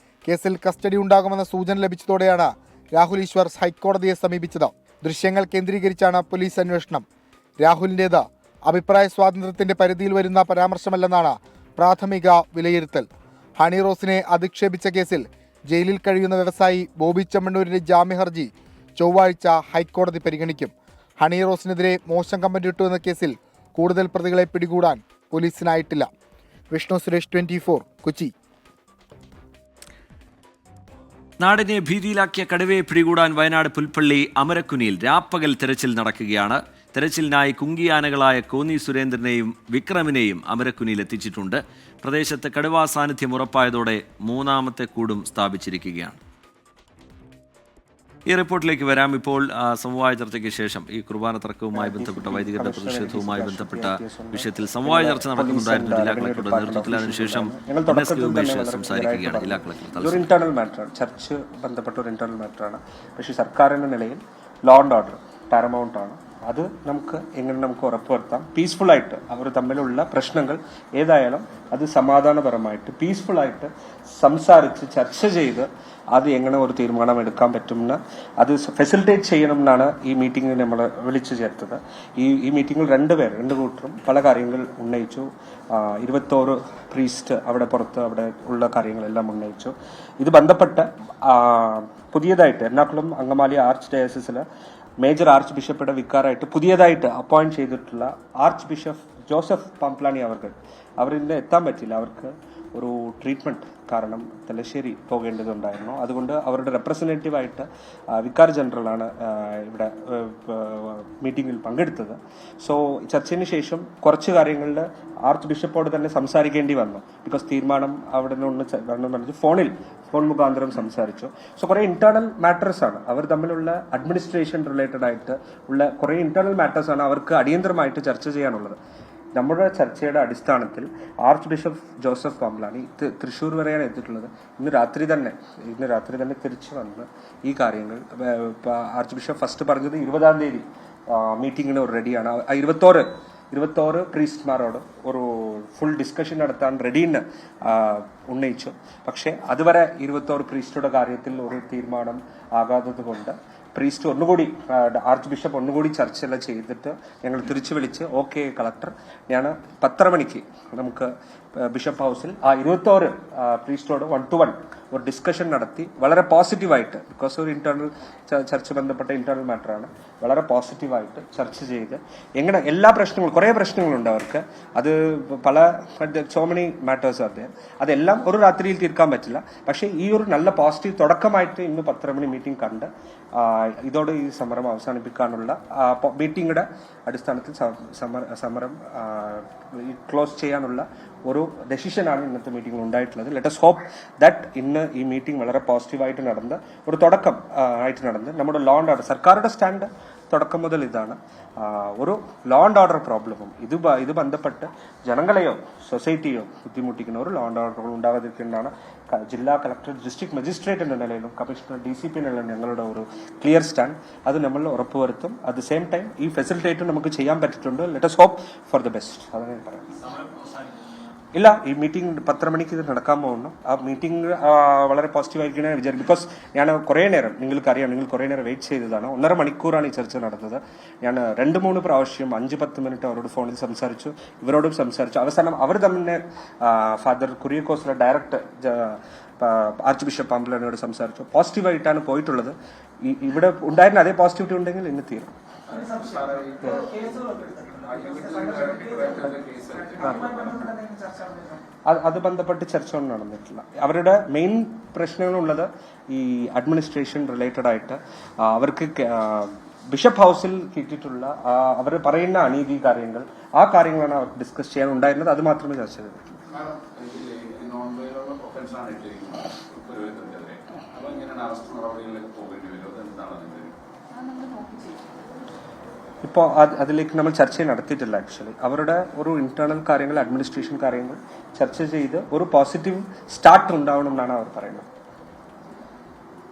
കേസിൽ കസ്റ്റഡി ഉണ്ടാകുമെന്ന സൂചന ലഭിച്ചതോടെയാണ് രാഹുൽ ഈശ്വർ ഹൈക്കോടതിയെ സമീപിച്ചത്. ദൃശ്യങ്ങൾ കേന്ദ്രീകരിച്ചാണ് പോലീസ് അന്വേഷണം. രാഹുലിൻ്റേത് അഭിപ്രായ സ്വാതന്ത്ര്യത്തിന്റെ പരിധിയിൽ വരുന്ന പരാമർശമല്ലെന്നാണ് പ്രാഥമിക വിലയിരുത്തൽ. ഹണി റോസിനെ അധിക്ഷേപിച്ച കേസിൽ ജയിലിൽ കഴിയുന്ന വ്യവസായി ബോബി ചെമ്മണ്ണൂരിന്റെ ജാമ്യ ഹർജി ചൊവ്വാഴ്ച ഹൈക്കോടതി പരിഗണിക്കും. ഹണി റോസിനെതിരെ മോശം കമന്റ് ഇട്ടു എന്ന കേസിൽ കൂടുതൽ പ്രതികളെ പിടികൂടാൻ പോലീസിനായിട്ടില്ല. വിഷ്ണു സുരേഷ്, 24, കൊച്ചി. നാടിനെ ഭീതിയിലാക്കിയ കടുവയെ പിടികൂടാൻ വയനാട് പുൽപ്പള്ളി അമരക്കുനിയിൽ രാപ്പകൽ തെരച്ചിൽ നടക്കുകയാണ്. തെരച്ചിലിനായി കുങ്കിയാനകളായ കോന്നി സുരേന്ദ്രനെയും വിക്രമിനെയും അമരക്കുനിയിൽ എത്തിച്ചിട്ടുണ്ട്. പ്രദേശത്ത് കടുവാ സാന്നിധ്യം ഉറപ്പായതോടെ 3ാമത്തെ കൂടും സ്ഥാപിച്ചിരിക്കുകയാണ്. ഈ റിപ്പോർട്ടിലേക്ക് വരാം. ഇപ്പോൾ സമവായ ചർച്ചയ്ക്ക് ശേഷം ഈ കുർബാന തർക്കവുമായി ബന്ധപ്പെട്ട വൈദികരുടെ പ്രതിഷേധവുമായി ബന്ധപ്പെട്ട വിഷയത്തിൽ സമവായ ചർച്ച നടക്കുന്നുണ്ടായിരുന്നു ജില്ലാ കളക്ടറുടെ നേതൃത്വത്തിൽ. അതിനുശേഷം സംസാരിക്കുകയാണ് ജില്ലാ കളക്ടർ. ഇന്റേണൽ മാറ്ററാണ്, ചർച്ച് ബന്ധപ്പെട്ട ഒരു ഇന്റേണൽ മാറ്ററാണ്. പക്ഷേ സർക്കാരിന്റെ നിലയിൽ ലോ ആൻഡ് ഓർഡർ പാരമൗണ്ട് ആണ്. അത് എങ്ങനെ നമുക്ക് ഉറപ്പുവരുത്താം? പീസ്ഫുള്ളായിട്ട് അവർ തമ്മിലുള്ള പ്രശ്നങ്ങൾ ഏതായാലും അത് സമാധാനപരമായിട്ട് പീസ്ഫുള്ളായിട്ട് സംസാരിച്ച് ചർച്ച ചെയ്ത് അത് എങ്ങനെ ഒരു തീരുമാനം എടുക്കാൻ പറ്റുമെന്ന് അത് ഫെസിലിറ്റേറ്റ് ചെയ്യണമെന്നാണ് ഈ മീറ്റിംഗിൽ നമ്മൾ വിളിച്ചു ചേർത്തത്. ഈ മീറ്റിംഗിൽ 2 കൂട്ടരും പല കാര്യങ്ങൾ ഉന്നയിച്ചു. 21 പ്രീസ്റ്റ് അവിടെ പുറത്ത് അവിടെ ഉള്ള കാര്യങ്ങളെല്ലാം ഉന്നയിച്ചു. ഇത് ബന്ധപ്പെട്ട് പുതിയതായിട്ട് എറണാകുളം അങ്കമാലി ആർച്ച് ഡയസിസിൽ മേജർ ആർച്ച് ബിഷപ്പുടെ വിക്കാറായിട്ട് പുതിയതായിട്ട് അപ്പോയിന്റ് ചെയ്തിട്ടുള്ള ആർച്ച് ബിഷപ്പ് ജോസഫ് പാംപ്ലാനി അവരിന്ന് എത്താൻ പറ്റില്ല. അവർക്ക് ഒരു ട്രീറ്റ്മെൻറ്റ് കാരണം തലശ്ശേരി പോകേണ്ടതുണ്ടായിരുന്നു. അതുകൊണ്ട് അവരുടെ റെപ്രസെൻറ്റേറ്റീവായിട്ട് വിക്കാർ ജനറലാണ് ഇവിടെ മീറ്റിങ്ങിൽ പങ്കെടുത്തത്. സോ ചർച്ചയ്ക്ക് ശേഷം കുറച്ച് കാര്യങ്ങളിൽ ആർച്ച് ബിഷപ്പോട് തന്നെ സംസാരിക്കേണ്ടി വന്നു. ബിക്കോസ് തീരുമാനം അവിടെ നിന്ന് ഫോണിൽ ഫോൺ മുഖാന്തരം സംസാരിച്ചു. സോ കുറേ ഇന്റേണൽ മാറ്റേഴ്സ് ആണ് അവർ തമ്മിലുള്ള അഡ്മിനിസ്ട്രേഷൻ റിലേറ്റഡ് ആയിട്ട് ഉള്ള കുറേ ഇന്റേണൽ മാറ്റേഴ്സ് ആണ് അവർക്ക് അടിയന്തരമായിട്ട് ചർച്ച ചെയ്യാനുള്ളത്. നമ്മുടെ ചർച്ചയുടെ അടിസ്ഥാനത്തിൽ arch bishop Joseph Pamplany Thrissur വരെയാണ് എത്തിയിട്ടുള്ളത്. ഇന്ന് രാത്രി തന്നെ തിരിച്ചു വന്ന് ഈ കാര്യങ്ങൾ ആർച്ച് ബിഷപ്പ് ഫസ്റ്റ് പറഞ്ഞത് 20-ാം തീയതി മീറ്റിങ്ങിന് റെഡിയാണ്. 21 പ്രീസ്റ്റ്മാരോട് ഒരു ഫുൾ ഡിസ്കഷൻ നടത്താൻ റെഡിന്ന് ഉന്നയിച്ചു. പക്ഷേ അതുവരെ 21 പ്രീസ്റ്റുടെ കാര്യത്തിൽ ഒരു തീരുമാനം ആകാത്തത് കൊണ്ട് പ്രീസ്റ്റ് ഒന്നുകൂടി ആർച്ച് ബിഷപ്പ് ഒന്നുകൂടി ചർച്ചയെല്ലാം ചെയ്തിട്ട് ഞങ്ങൾ തിരിച്ചു വിളിച്ച് ഓക്കെ കളക്ടർ ഞാൻ 10:30 മണിക്ക് നമുക്ക് ബിഷപ്പ് ഹൗസിൽ ആ 21 പ്രീസ്റ്റോട് 1-to-1 ഒരു ഡിസ്കഷൻ നടത്തി വളരെ പോസിറ്റീവായിട്ട്, ബിക്കോസ് ഒരു ഇന്റേണൽ ചർച്ച ബന്ധപ്പെട്ട ഇന്റേണൽ മാറ്ററാണ്, വളരെ പോസിറ്റീവായിട്ട് ചർച്ച ചെയ്ത് എങ്ങനെ എല്ലാ പ്രശ്നങ്ങളും കുറേ പ്രശ്നങ്ങളുണ്ട് അവർക്ക്, അത് പല സോ മെനി മാറ്റേഴ്സ് അദ്ദേഹം അതെല്ലാം ഒരു രാത്രിയിൽ തീർക്കാൻ പറ്റില്ല. പക്ഷേ ഈ ഒരു നല്ല പോസിറ്റീവ് തുടക്കമായിട്ട് ഇന്ന് 10:30 മണി മീറ്റിംഗ് കണ്ട് ഇതോടെ ഈ സമരം അവസാനിപ്പിക്കാനുള്ള മീറ്റിംഗുടെ അടിസ്ഥാനത്തിൽ സമരം ക്ലോസ് ചെയ്യാനുള്ള ഒരു ഡെസിഷനാണ് ഇന്നത്തെ മീറ്റിംഗിൽ ഉണ്ടായിട്ടുള്ളത്. ലെറ്റ് us hope that ഇന്ന് ഈ മീറ്റിംഗ് വളരെ പോസിറ്റീവായിട്ട് നടന്ന് ഒരു തുടക്കം ആയിട്ട് നടന്ന് നമ്മുടെ ലോ ആൻഡ് ഓർഡർ സർക്കാരുടെ സ്റ്റാൻഡ് തുടക്കം മുതൽ ഇതാണ്, ഒരു ലോ ആൻഡ് ഓർഡർ പ്രോബ്ലമും ഇത് ബന്ധപ്പെട്ട് ജനങ്ങളെയോ സൊസൈറ്റിയോ ബുദ്ധിമുട്ടിക്കുന്ന ഒരു ലോ ആൻഡ് ഓർഡറുകൾ ഉണ്ടാകാതിരിക്കുന്നതാണ് ജില്ലാ കളക്ടർ, ഡിസ്ട്രിക്ട് മജിസ്ട്രേറ്റ് എന്ന നിലയിലും കമ്മീഷണർ DCP എന്നുള്ള ഞങ്ങളുടെ ഒരു ക്ലിയർ സ്റ്റാൻഡ് അത് നമ്മൾ ഉറപ്പുവരുത്തും. അറ്റ് ദ സെയിം ടൈം ഈ ഫെസിലിറ്റേറ്റ് നമുക്ക് ചെയ്യാൻ പറ്റിയിട്ടുണ്ട്. Let us hope for the best. അതാണ് ഞാൻ പറയുന്നത്. ഇല്ല, ഈ മീറ്റിംഗ് 10:30 മണിക്ക് ഇത് നടക്കാൻ പോകുന്നു. ആ മീറ്റിംഗ് വളരെ പോസിറ്റീവായിരിക്കും വിചാരിക്കും. ബിക്കോസ് ഞാൻ കുറേ നേരം നിങ്ങൾക്കറിയാം, നിങ്ങൾ കുറേ നേരം വെയിറ്റ് ചെയ്തതാണ്. 1.5 മണിക്കൂറാണ് ഈ ചർച്ച നടന്നത്. ഞാൻ 2-3 പ്രാവശ്യം 5-10 മിനിറ്റ് അവരോട് ഫോണിൽ സംസാരിച്ചു, ഇവരോടും സംസാരിച്ചു. അവസാനം അവർ തന്നെ ഫാദർ കുര്യാക്കോസിലെ ഡയറക്ടർ ആർച്ച് ബിഷപ്പ് പാംബ്ലാനിയോട് സംസാരിച്ചു. പോസിറ്റീവായിട്ടാണ് പോയിട്ടുള്ളത്. ഇവിടെ ഉണ്ടായിരുന്ന അതേ പോസിറ്റിവിറ്റി ഉണ്ടെങ്കിൽ ഇന്ന് തീരും. അത് ബന്ധപ്പെട്ട് ചർച്ച ഒന്നും നടന്നിട്ടില്ല. അവരുടെ മെയിൻ പ്രശ്നങ്ങളുള്ളത് ഈ അഡ്മിനിസ്ട്രേഷൻ റിലേറ്റഡ് ആയിട്ട് അവർക്ക് ബിഷപ്പ് ഹൗസിൽ കിട്ടിയിട്ടുള്ള അവർ പറയുന്ന അനീതി കാര്യങ്ങൾ, ആ കാര്യങ്ങളാണ് അവർക്ക് ഡിസ്കസ് ചെയ്യാൻ ഉണ്ടായിരുന്നത്. അത് മാത്രമേ ചർച്ച ചെയ്തിട്ടുള്ളൂ. ഇപ്പോൾ അതിലേക്ക് നമ്മൾ ചർച്ച നടത്തിയിട്ടില്ല. ആക്ച്വലി അവരുടെ ഒരു ഇന്റേണൽ കാര്യങ്ങൾ, അഡ്മിനിസ്ട്രേഷൻ കാര്യങ്ങൾ ചർച്ച ചെയ്ത് ഒരു പോസിറ്റീവ് സ്റ്റാർട്ട് ഉണ്ടാവണം എന്നാണ് അവർ പറയുന്നത്.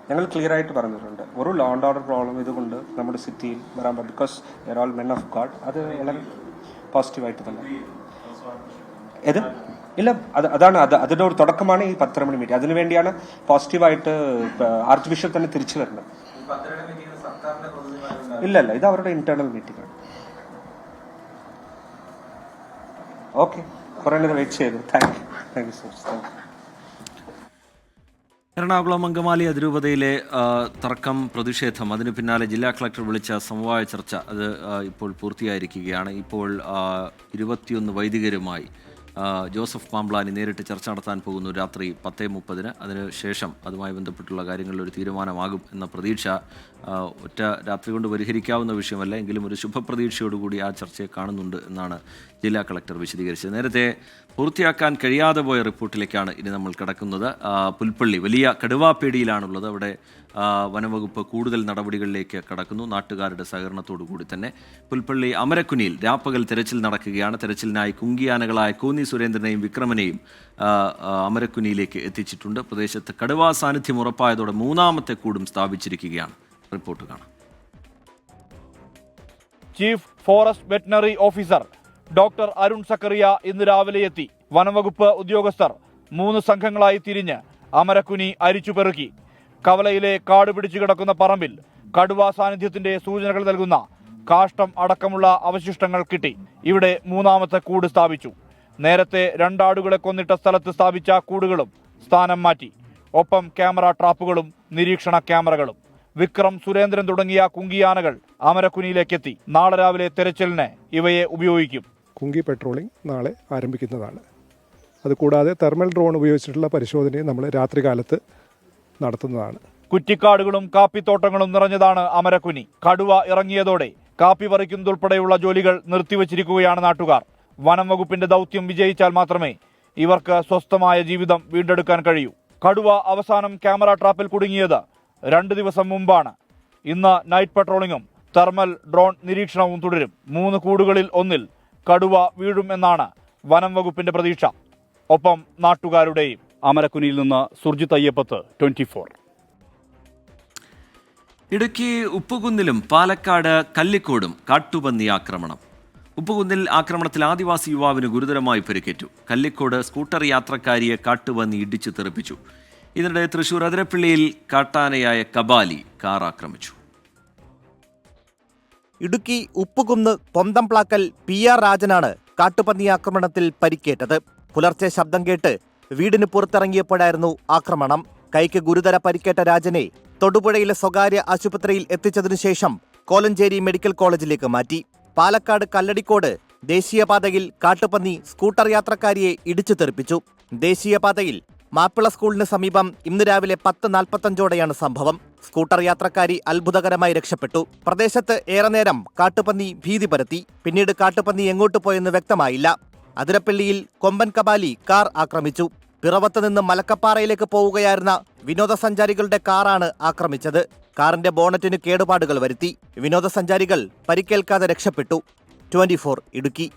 ഞങ്ങൾ ക്ലിയർ ആയിട്ട് പറഞ്ഞിട്ടുണ്ട്, ഒരു ലോ ആൻഡ് ഓർഡർ പ്രോബ്ലം ഇതുകൊണ്ട് നമ്മുടെ സിറ്റിയിൽ വരാൻ പറ്റും. Because we are all men of God. അത് വളരെ പോസിറ്റീവായിട്ട് തന്നെ ഏത് ഇല്ല, അതാണ് അതിന്റെ ഒരു തുടക്കമാണ് ഈ 10:30 മണി മീറ്റിംഗ്. അതിനുവേണ്ടിയാണ് പോസിറ്റീവായിട്ട് ആർച്ച് ബിഷപ്പ് തന്നെ തിരിച്ചു വരുന്നത്. ഇല്ല, ഇത് അവരുടെ ഇന്റേണൽ മീറ്റിംഗ് ആണ്. ഓക്കെ, കുറെ നേരം വെയിറ്റ് ചെയ്തു. Thank you so much. Ernakulam Angamaly അതിരൂപതയിലെ തർക്കം, പ്രതിഷേധം, അതിന് പിന്നാലെ ജില്ലാ കളക്ടർ വിളിച്ച സമവായ ചർച്ച അത് ഇപ്പോൾ പൂർത്തിയായിരിക്കുകയാണ്. ഇപ്പോൾ 21 വൈദികരുമായി ജോസഫ് പാംബ്ലാനി നേരിട്ട് ചർച്ച നടത്താൻ പോകുന്നു രാത്രി 10:30. അതിനുശേഷം അതുമായി ബന്ധപ്പെട്ടുള്ള കാര്യങ്ങളിൽ ഒരു തീരുമാനമാകും എന്ന പ്രതീക്ഷ ഒറ്റ രാത്രി കൊണ്ട് പരിഹരിക്കാവുന്ന വിഷയമല്ല, എങ്കിലും ഒരു ശുഭപ്രതീക്ഷയോടുകൂടി ആ ചർച്ചയെ കാണുന്നുണ്ട് എന്നാണ് ജില്ലാ കളക്ടർ വിശദീകരിച്ചത്. നേരത്തെ പൂർത്തിയാക്കാൻ കഴിയാതെ പോയ റിപ്പോർട്ടിലേക്കാണ് ഇനി നമ്മൾ കിടക്കുന്നത്. പുൽപ്പള്ളി വലിയ കടുവാപ്പേടിയിലാണുള്ളത്. അവിടെ വനംവകുപ്പ് കൂടുതൽ നടപടികളിലേക്ക് കടക്കുന്നു, നാട്ടുകാരുടെ സഹകരണത്തോടു കൂടി തന്നെ. പുൽപ്പള്ളി അമരക്കുനിയിൽ രാപ്പകൽ തെരച്ചിൽ നടക്കുകയാണ്. തെരച്ചിലിനായി കുങ്കിയാനകളായ കോന്നി സുരേന്ദ്രനെയും വിക്രമനെയും അമരക്കുനിയിലേക്ക് എത്തിച്ചിട്ടുണ്ട്. പ്രദേശത്ത് കടുവാ സാന്നിധ്യം ഉറപ്പായതോടെ 3ാമത്തെ കൂടും സ്ഥാപിച്ചിരിക്കുകയാണ്. റിപ്പോർട്ട് കാണാം. Chief forest veterinary officer doctor Arun Zachariah ഇന്ന് രാവിലെ എത്തി. വനംവകുപ്പ് ഉദ്യോഗസ്ഥർ 3 സംഘങ്ങളായി തിരിഞ്ഞ് അമരക്കുനി അരിച്ചുപെറുക്കി. കവലയിലെ കാട് പിടിച്ചു കിടക്കുന്ന പറമ്പിൽ കടുവാ സാന്നിധ്യത്തിന്റെ സൂചനകൾ നൽകുന്ന കാഷ്ടം അടക്കമുള്ള അവശിഷ്ടങ്ങൾ കിട്ടി. ഇവിടെ 3ാമത്തെ കൂട് സ്ഥാപിച്ചു. നേരത്തെ 2 ആടുകളെ കൊന്നിട്ട സ്ഥലത്ത് സ്ഥാപിച്ച കൂടുകളും സ്ഥാനം മാറ്റി. ഒപ്പം ക്യാമറ ട്രാപ്പുകളും നിരീക്ഷണ ക്യാമറകളും. വിക്രം, സുരേന്ദ്രൻ തുടങ്ങിയ കുങ്കിയാനകൾ അമരക്കുനിയിലേക്കെത്തി. നാളെ രാവിലെ തെരച്ചിലിന് ഇവയെ ഉപയോഗിക്കും. കുങ്കി പെട്രോളിംഗ് നാളെ ആരംഭിക്കുന്നതാണ്. അതുകൂടാതെ തെർമൽ ഡ്രോൺ ഉപയോഗിച്ചിട്ടുള്ള പരിശോധനയും നമ്മൾ രാത്രികാലത്ത് നടത്തുന്നതാണ്. കുറ്റിക്കാടുകളും കാപ്പിത്തോട്ടങ്ങളും നിറഞ്ഞതാണ് അമരക്കുനി. കടുവ ഇറങ്ങിയതോടെ കാപ്പി പറിക്കുന്നതുൾപ്പെടെയുള്ള ജോലികൾ നിർത്തിവച്ചിരിക്കുകയാണ് നാട്ടുകാർ. വനം വകുപ്പിന്റെ ദൗത്യം വിജയിച്ചാൽ മാത്രമേ ഇവർക്ക് സ്വസ്ഥമായ ജീവിതം വീണ്ടെടുക്കാൻ കഴിയൂ. കടുവ അവസാനം ക്യാമറ ട്രാപ്പിൽ കുടുങ്ങിയത് 2 ദിവസം മുമ്പാണ്. ഇന്ന് നൈറ്റ് പട്രോളിങ്ങും തെർമൽ ഡ്രോൺ നിരീക്ഷണവും തുടരും. 3 കൂടുകളിൽ ഒന്നിൽ കടുവ വീഴുമെന്നാണ് വനം വകുപ്പിന്റെ പ്രതീക്ഷ. ഒപ്പം നാട്ടുകാരുടെയും. അമരക്കുനിയിൽ നിന്ന് സുർജിത് അയ്യപ്പത്ത്, 24. ഇടുക്കി ഉപ്പുകുന്നിലും പാലക്കാട് കല്ലിക്കോടും കാട്ടുപന്നി ആക്രമണം. ഉപ്പുകുന്നിൽ ആക്രമണത്തിൽ ആദിവാസി യുവാവിന് ഗുരുതരമായി പരിക്കേറ്റു. കല്ലിക്കോട് സ്കൂട്ടർ യാത്രക്കാരിയെ കാട്ടുപന്നി ഇടിച്ചു തെറിപ്പിച്ചു. ഇതിനിടെ തൃശൂർ അതിരപ്പള്ളിയിൽ കാട്ടാനയായ കബാലി കാർ ആക്രമിച്ചു. ഇടുക്കി ഉപ്പുകുന്ന് പൊന്തംപ്ലാക്കൽ PR രാജനാണ് കാട്ടുപന്നി ആക്രമണത്തിൽ പരിക്കേറ്റത്. പുലർച്ചെ ശബ്ദം കേട്ട് വീടിന് പുറത്തിറങ്ങിയപ്പോഴായിരുന്നു ആക്രമണം. കൈക്ക് ഗുരുതര പരിക്കേറ്റ രാജനെ തൊടുപുഴയിലെ സ്വകാര്യ ആശുപത്രിയിൽ എത്തിച്ചതിനു ശേഷം കോലഞ്ചേരി മെഡിക്കൽ കോളേജിലേക്ക് മാറ്റി. പാലക്കാട് കല്ലടിക്കോട് ദേശീയപാതയിൽ കാട്ടുപന്നി സ്കൂട്ടർ യാത്രക്കാരിയെ ഇടിച്ചു തെറിപ്പിച്ചു. ദേശീയപാതയിൽ മാപ്പിള സ്കൂളിന് സമീപം ഇന്ന് രാവിലെ 10:45ഓടെയാണ് സംഭവം. സ്കൂട്ടർ യാത്രക്കാരി അത്ഭുതകരമായി രക്ഷപ്പെട്ടു. പ്രദേശത്ത് ഏറെ നേരം കാട്ടുപന്നി ഭീതി പരത്തി. പിന്നീട് കാട്ടുപന്നി എങ്ങോട്ട് പോയെന്ന് വ്യക്തമായില്ല. അതിരപ്പള്ളിയിൽ കൊമ്പൻ കബാലി കാർ ആക്രമിച്ചു. പിറവത്ത് നിന്ന് മലക്കപ്പാറയിലേക്ക് പോവുകയായിരുന്ന വിനോദസഞ്ചാരികളുടെ കാറാണ് ആക്രമിച്ചത്. കാറിന്റെ ബോണറ്റിന് കേടുപാടുകൾ വരുത്തി. വിനോദസഞ്ചാരികൾ പരിക്കേൽക്കാതെ രക്ഷപ്പെട്ടു. 24 ഇടുക്കി.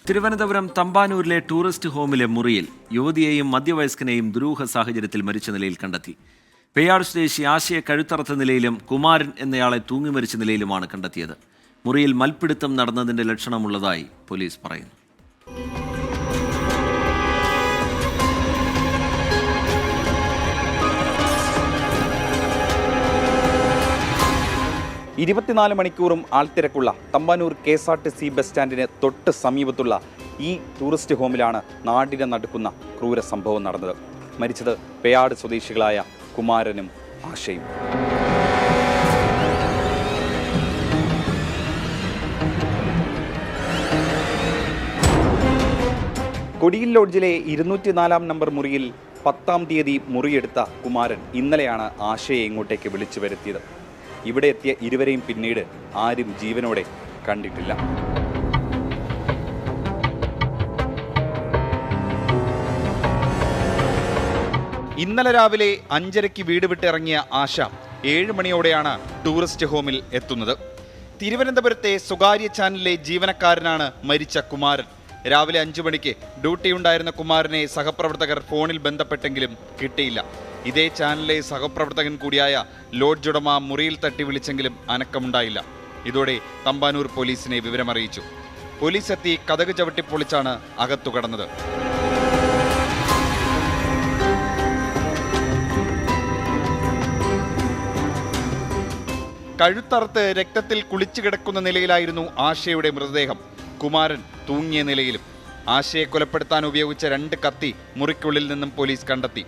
തിരുവനന്തപുരം തമ്പാനൂരിലെ ടൂറിസ്റ്റ് ഹോമിലെ മുറിയിൽ യുവതിയെയും മധ്യവയസ്കനെയും ദുരൂഹ സാഹചര്യത്തിൽ മരിച്ച നിലയിൽ കണ്ടെത്തി. പേയാട് സ്വദേശി ആശയെ കഴുത്തറത്ത നിലയിലും കുമാരൻ എന്നയാളെ തൂങ്ങി മരിച്ച നിലയിലുമാണ് കണ്ടെത്തിയത്. മുറിയിൽ മൽപ്പിടുത്തം നടന്നതിന്റെ ലക്ഷണമുള്ളതായി പോലീസ് പറയുന്നു. മണിക്കൂറും ആൾത്തിരക്കുള്ള തമ്പാനൂർ KSRTC ബസ് സ്റ്റാൻഡിന് തൊട്ട് സമീപത്തുള്ള ഈ ടൂറിസ്റ്റ് ഹോമിലാണ് നാടിനെ നടുക്കുന്ന ക്രൂര സംഭവം നടന്നത്. മരിച്ചത് പേയാട് സ്വദേശികളായ കുമാരനും ആശയും. കൊടിയിൽ ലോഡ്ജിലെ 204 നമ്പർ മുറിയിൽ 10-ാം തീയതി മുറിയെടുത്ത കുമാരൻ ഇന്നലെയാണ് ആശയെ ഇങ്ങോട്ടേക്ക് വിളിച്ചു വരുത്തിയത്. ഇവിടെ എത്തിയ ഇരുവരെയും പിന്നീട് ആരും ജീവനോടെ കണ്ടിട്ടില്ല. ഇന്നലെ രാവിലെ 5:30 വീട് വിട്ടിറങ്ങിയ ആശ 7 മണിയോടെയാണ് ടൂറിസ്റ്റ് ഹോമിൽ എത്തുന്നത്. തിരുവനന്തപുരത്തെ സ്വകാര്യ ചാനലിലെ ജീവനക്കാരനാണ് മരിച്ച കുമാരൻ. രാവിലെ 5 മണിക്ക് ഡ്യൂട്ടിയുണ്ടായിരുന്ന കുമാരനെ സഹപ്രവർത്തകർ ഫോണിൽ ബന്ധപ്പെട്ടെങ്കിലും കിട്ടിയില്ല. ഇതേ ചാനലിലെ സഹപ്രവർത്തകൻ കൂടിയായ ലോഡ്ജ് ഉടമ മുറിയിൽ തട്ടി വിളിച്ചെങ്കിലും അനക്കമുണ്ടായില്ല. ഇതോടെ തമ്പാനൂർ പോലീസിനെ വിവരമറിയിച്ചു. പോലീസ് എത്തി കതക് ചവിട്ടിപ്പൊളിച്ചാണ് അകത്തു കടന്നത്. കഴുത്തറുത്ത് രക്തത്തിൽ കുളിച്ചു കിടക്കുന്ന നിലയിലായിരുന്നു ആശയുടെ മൃതദേഹം. കുമാരൻ തൂങ്ങിയ നിലയിലും. ആശയെ കൊലപ്പെടുത്താൻ ഉപയോഗിച്ച 2 കത്തി മുറിക്കുള്ളിൽ നിന്നും പോലീസ് കണ്ടെത്തി.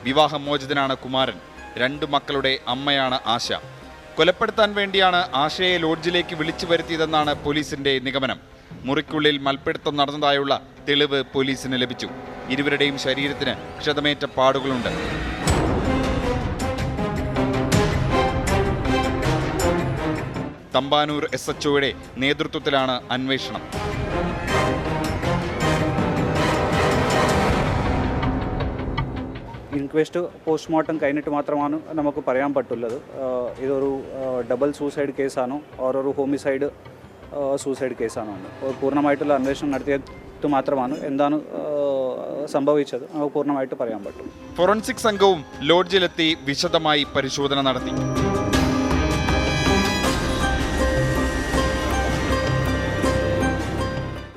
വിവാഹമോചിതനാണ് കുമാരൻ. 2 മക്കളുടെ അമ്മയാണ് ആശ. കൊലപ്പെടുത്താൻ വേണ്ടിയാണ് ആശയെ ലോഡ്ജിലേക്ക് വിളിച്ചു വരുത്തിയതെന്നാണ് പോലീസിന്റെ നിഗമനം. മുറിക്കുള്ളിൽ മൽപ്പിടുത്തം നടന്നതായുള്ള തെളിവ് പോലീസിന് ലഭിച്ചു. ഇരുവരുടെയും ശരീരത്തിന് ക്ഷതമേറ്റ പാടുകളുണ്ട്. തമ്പാനൂർ SHOയുടെ നേതൃത്വത്തിലാണ് അന്വേഷണം. ഇൻക്വസ്റ്റ് പോസ്റ്റ്മോർട്ടം കഴിഞ്ഞിട്ട് മാത്രമാണ് നമുക്ക് പറയാൻ പറ്റുള്ളത് ഇതൊരു ഡബിൾ സൂസൈഡ് കേസാണോ ഓരോ ഹോമിസൈഡ് സൂസൈഡ് കേസാണോ എന്ന്. പൂർണ്ണമായിട്ടുള്ള അന്വേഷണം നടത്തിയിട്ട് മാത്രമാണ് എന്താണ് സംഭവിച്ചത് നമുക്ക് പൂർണ്ണമായിട്ട് പറയാൻ പറ്റും. ഫോറൻസിക് സംഘവും ലോഡ്ജിലെത്തി വിശദമായി പരിശോധന നടത്തി.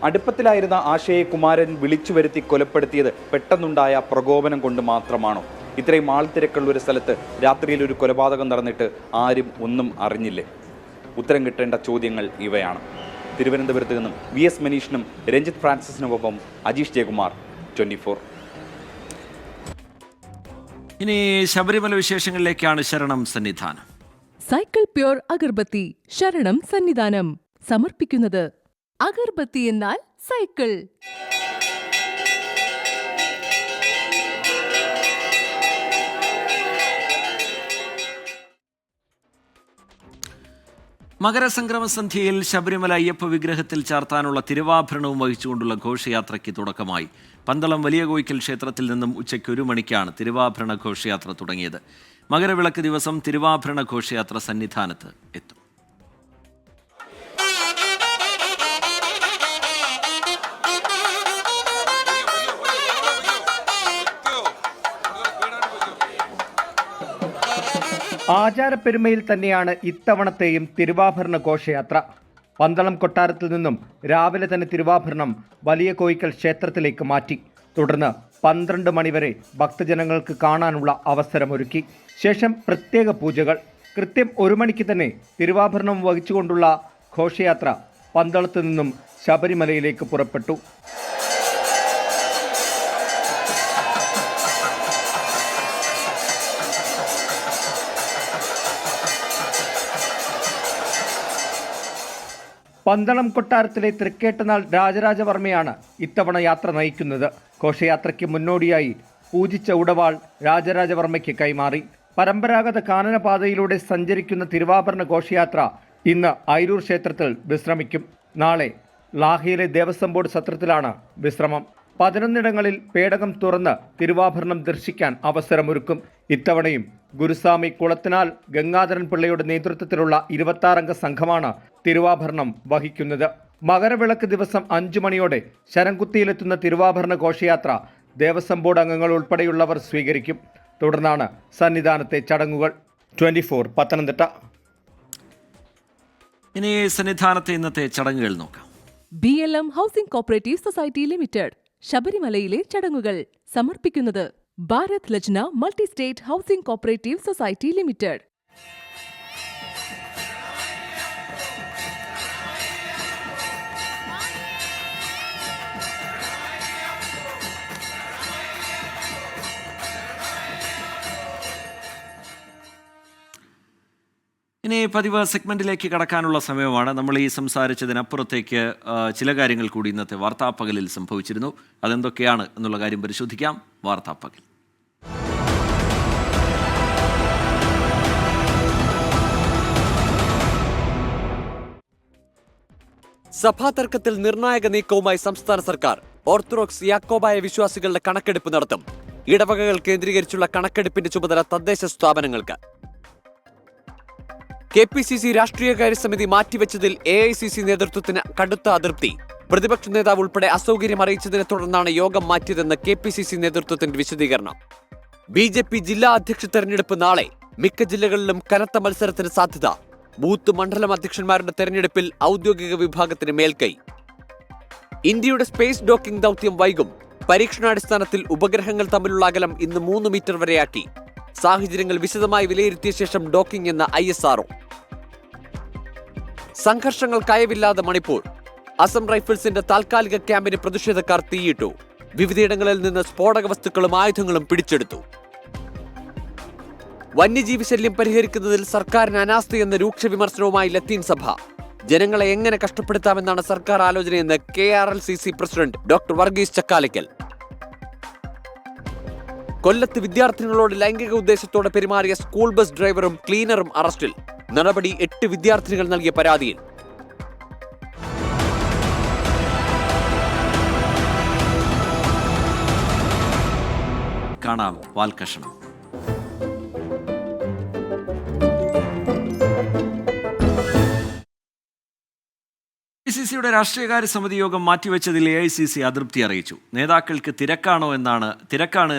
അടുപ്പത്തിലായിരുന്ന ആശയെ കുമാരൻ വിളിച്ചു വരുത്തി കൊലപ്പെടുത്തിയത് പെട്ടെന്നുണ്ടായ പ്രകോപനം കൊണ്ട് മാത്രമാണോ? ഇത്രയും ആൾത്തിരക്കുള്ള ഒരു സ്ഥലത്ത് രാത്രിയിൽ ഒരു കൊലപാതകം നടന്നിട്ട് ആരും ഒന്നും അറിഞ്ഞില്ലേ? ഉത്തരം കിട്ടേണ്ട ചോദ്യങ്ങൾ ഇവയാണ്. തിരുവനന്തപുരത്ത് നിന്നും VS മനീഷിനും രഞ്ജിത്ത് ഫ്രാൻസിസിനുമൊപ്പം അജീഷ് ജയകുമാർ, 24. ഇനി ശബരിമല വിശേഷങ്ങളിലേക്കാണ് ശരണം സന്നിധാനം. സൈക്കിൾ പ്യൂർ അഗർബത്തി ശരണം സന്നിധാനം സമർപ്പിക്കുന്നത് അഗർബത്തി എന്നാൽ സൈക്കിൾ. മകരസംക്രമ സന്ധ്യയിൽ ശബരിമല അയ്യപ്പ വിഗ്രഹത്തിൽ ചാർത്താനുള്ള തിരുവാഭരണവും വഹിച്ചുകൊണ്ടുള്ള ഘോഷയാത്രയ്ക്ക് തുടക്കമായി. പന്തളം വലിയ കോയിക്കൽ ക്ഷേത്രത്തിൽ നിന്നും ഉച്ചയ്ക്ക് 1 മണിക്കാണ് തിരുവാഭരണ ഘോഷയാത്ര തുടങ്ങിയത്. മകരവിളക്ക് ദിവസം തിരുവാഭരണ ഘോഷയാത്ര സന്നിധാനത്ത് എത്തും. ആചാരപ്പെരുമയിൽ തന്നെയാണ് ഇത്തവണത്തെയും തിരുവാഭരണ ഘോഷയാത്ര. പന്തളം കൊട്ടാരത്തിൽ നിന്നും രാവിലെ തന്നെ തിരുവാഭരണം വലിയ കോയിക്കൽ ക്ഷേത്രത്തിലേക്ക് മാറ്റി. തുടർന്ന് 12 മണിവരെ ഭക്തജനങ്ങൾക്ക് കാണാനുള്ള അവസരമൊരുക്കി. ശേഷം പ്രത്യേക പൂജകൾ. കൃത്യം 1 മണിക്ക് തന്നെ തിരുവാഭരണം വഹിച്ചുകൊണ്ടുള്ള ഘോഷയാത്ര പന്തളത്ത് നിന്നും ശബരിമലയിലേക്ക് പുറപ്പെട്ടു. പന്തളം കൊട്ടാരത്തിലെ തൃക്കേട്ടനാൾ രാജരാജവർമ്മയാണ് ഇത്തവണ യാത്ര നയിക്കുന്നത്. ഘോഷയാത്രയ്ക്ക് മുന്നോടിയായി പൂജിച്ച ഉടവാൾ രാജരാജവർമ്മയ്ക്ക് കൈമാറി. പരമ്പരാഗത കാനനപാതയിലൂടെ സഞ്ചരിക്കുന്ന തിരുവാഭരണ ഘോഷയാത്ര ഇന്ന് ഐരൂർ ക്ഷേത്രത്തിൽ വിശ്രമിക്കും. നാളെ ലാഹയിലെ ദേവസ്വം ബോർഡ് സത്രത്തിലാണ് വിശ്രമം. 11 പേടകം തുറന്ന് തിരുവാഭരണം ദർശിക്കാൻ അവസരമൊരുക്കും. ഇത്തവണയും ഗുരുസ്വാമി കുളത്തിനാൽ ഗംഗാധരൻ പിള്ളയുടെ നേതൃത്വത്തിലുള്ള 26 അംഗ സംഘമാണ് തിരുവാഭരണം വഹിക്കുന്നത്. മകരവിളക്ക് ദിവസം 5 മണിയോടെ ശരംകുത്തിയിലെത്തുന്ന തിരുവാഭരണ ഘോഷയാത്ര ദേവസ്വം ബോർഡ് അംഗങ്ങൾ ഉൾപ്പെടെയുള്ളവർ സ്വീകരിക്കും. തുടർന്നാണ് സന്നിധാനത്തെ ചടങ്ങുകൾ. 24 പത്തനംതിട്ട. ഇനി സന്നിധാനത്തെ ഇന്നത്തെ ചടങ്ങുകൾ നോക്കാം. BLM housing cooperative society limited ശബരിമലയിലെ ചടങ്ങുകൾ സമർപ്പിക്കുന്നത് Bharat Lajna multi state housing cooperative society limited. ഇനി പതിവ് സെഗ്മെന്റിലേക്ക് കടക്കാനുള്ള സമയമാണ്. നമ്മൾ ഈ സംസാരിച്ചതിനപ്പുറത്തേക്ക് ചില കാര്യങ്ങൾ കൂടി ഇന്നത്തെ വാർത്താപ്പകലിൽ സംഭവിച്ചിരുന്നു. അതെന്തൊക്കെയാണ് എന്നുള്ള കാര്യം പരിശോധിക്കാം. വാർത്താപ്പകൽ. സഭാതർക്കത്തിൽ നിർണായക നീക്കവുമായി സംസ്ഥാന സർക്കാർ. ഓർത്തഡോക്സ് യാക്കോബായ വിശ്വാസികളുടെ കണക്കെടുപ്പ് നടത്തും. ഇടവകകൾ കേന്ദ്രീകരിച്ചുള്ള കണക്കെടുപ്പിന്റെ ചുമതല തദ്ദേശ സ്ഥാപനങ്ങൾക്ക്. KPCC രാഷ്ട്രീയകാര്യ സമിതി മാറ്റിവെച്ചതിൽ AICC നേതൃത്വത്തിന് കടുത്ത അതൃപ്തി. പ്രതിപക്ഷ നേതാവ് ഉൾപ്പെടെ അസൗകര്യം അറിയിച്ചതിനെ തുടർന്നാണ് യോഗം മാറ്റിയതെന്ന് KPCC നേതൃത്വത്തിന്റെ വിശദീകരണം. BJP ജില്ലാ അധ്യക്ഷ തെരഞ്ഞെടുപ്പ് നാളെ. മിക്ക ജില്ലകളിലും കനത്ത മത്സരത്തിന് സാധ്യത. ബൂത്ത് മണ്ഡലം അധ്യക്ഷന്മാരുടെ തെരഞ്ഞെടുപ്പിൽ ഔദ്യോഗിക വിഭാഗത്തിന് മേൽക്കൈ. ഇന്ത്യയുടെ സ്പേസ് ഡോക്കിംഗ് ദൗത്യം വൈകും. പരീക്ഷണാടിസ്ഥാനത്തിൽ ഉപഗ്രഹങ്ങൾ തമ്മിലുള്ള അകലം ഇന്ന് 3 മീറ്റർ വരെയാക്കി. സാഹചര്യങ്ങൾ വിശദമായി വിലയിരുത്തിയ ശേഷം ഡോക്കിംഗ് എന്ന ISRO. സംഘർഷങ്ങൾ കയവില്ലാതെ മണിപ്പൂർ. അസം റൈഫിൾസിന്റെ താൽക്കാലിക ക്യാമ്പിന് പ്രതിഷേധക്കാർ തീയിട്ടു. വിവിധയിടങ്ങളിൽ നിന്ന് സ്ഫോടക വസ്തുക്കളും ആയുധങ്ങളും പിടിച്ചെടുത്തു. വന്യജീവി ശല്യം പരിഹരിക്കുന്നതിൽ സർക്കാരിന് അനാസ്ഥയെന്ന രൂക്ഷ വിമർശനവുമായി ലത്തീൻ സഭ. ജനങ്ങളെ എങ്ങനെ കഷ്ടപ്പെടുത്താമെന്നാണ് സർക്കാർ ആലോചനയെന്ന് KRLCC president doctor Varghese Chakkalakkal. കൊല്ലത്ത് വിദ്യാർത്ഥിനികളോട് ലൈംഗിക ഉദ്ദേശത്തോടെ പെരുമാറിയ സ്കൂൾ ബസ് ഡ്രൈവറും ക്ലീനറും അറസ്റ്റിൽ. നടപടി 8 വിദ്യാർത്ഥിനികൾ നൽകിയ പരാതിയിൽ. കാണാം വാൽകഷണം. AICCയുടെ രാഷ്ട്രീയകാര്യ സമിതി യോഗം മാറ്റിവെച്ചതിൽ AICC അതൃപ്തി അറിയിച്ചു. നേതാക്കൾക്ക് തിരക്കാണ്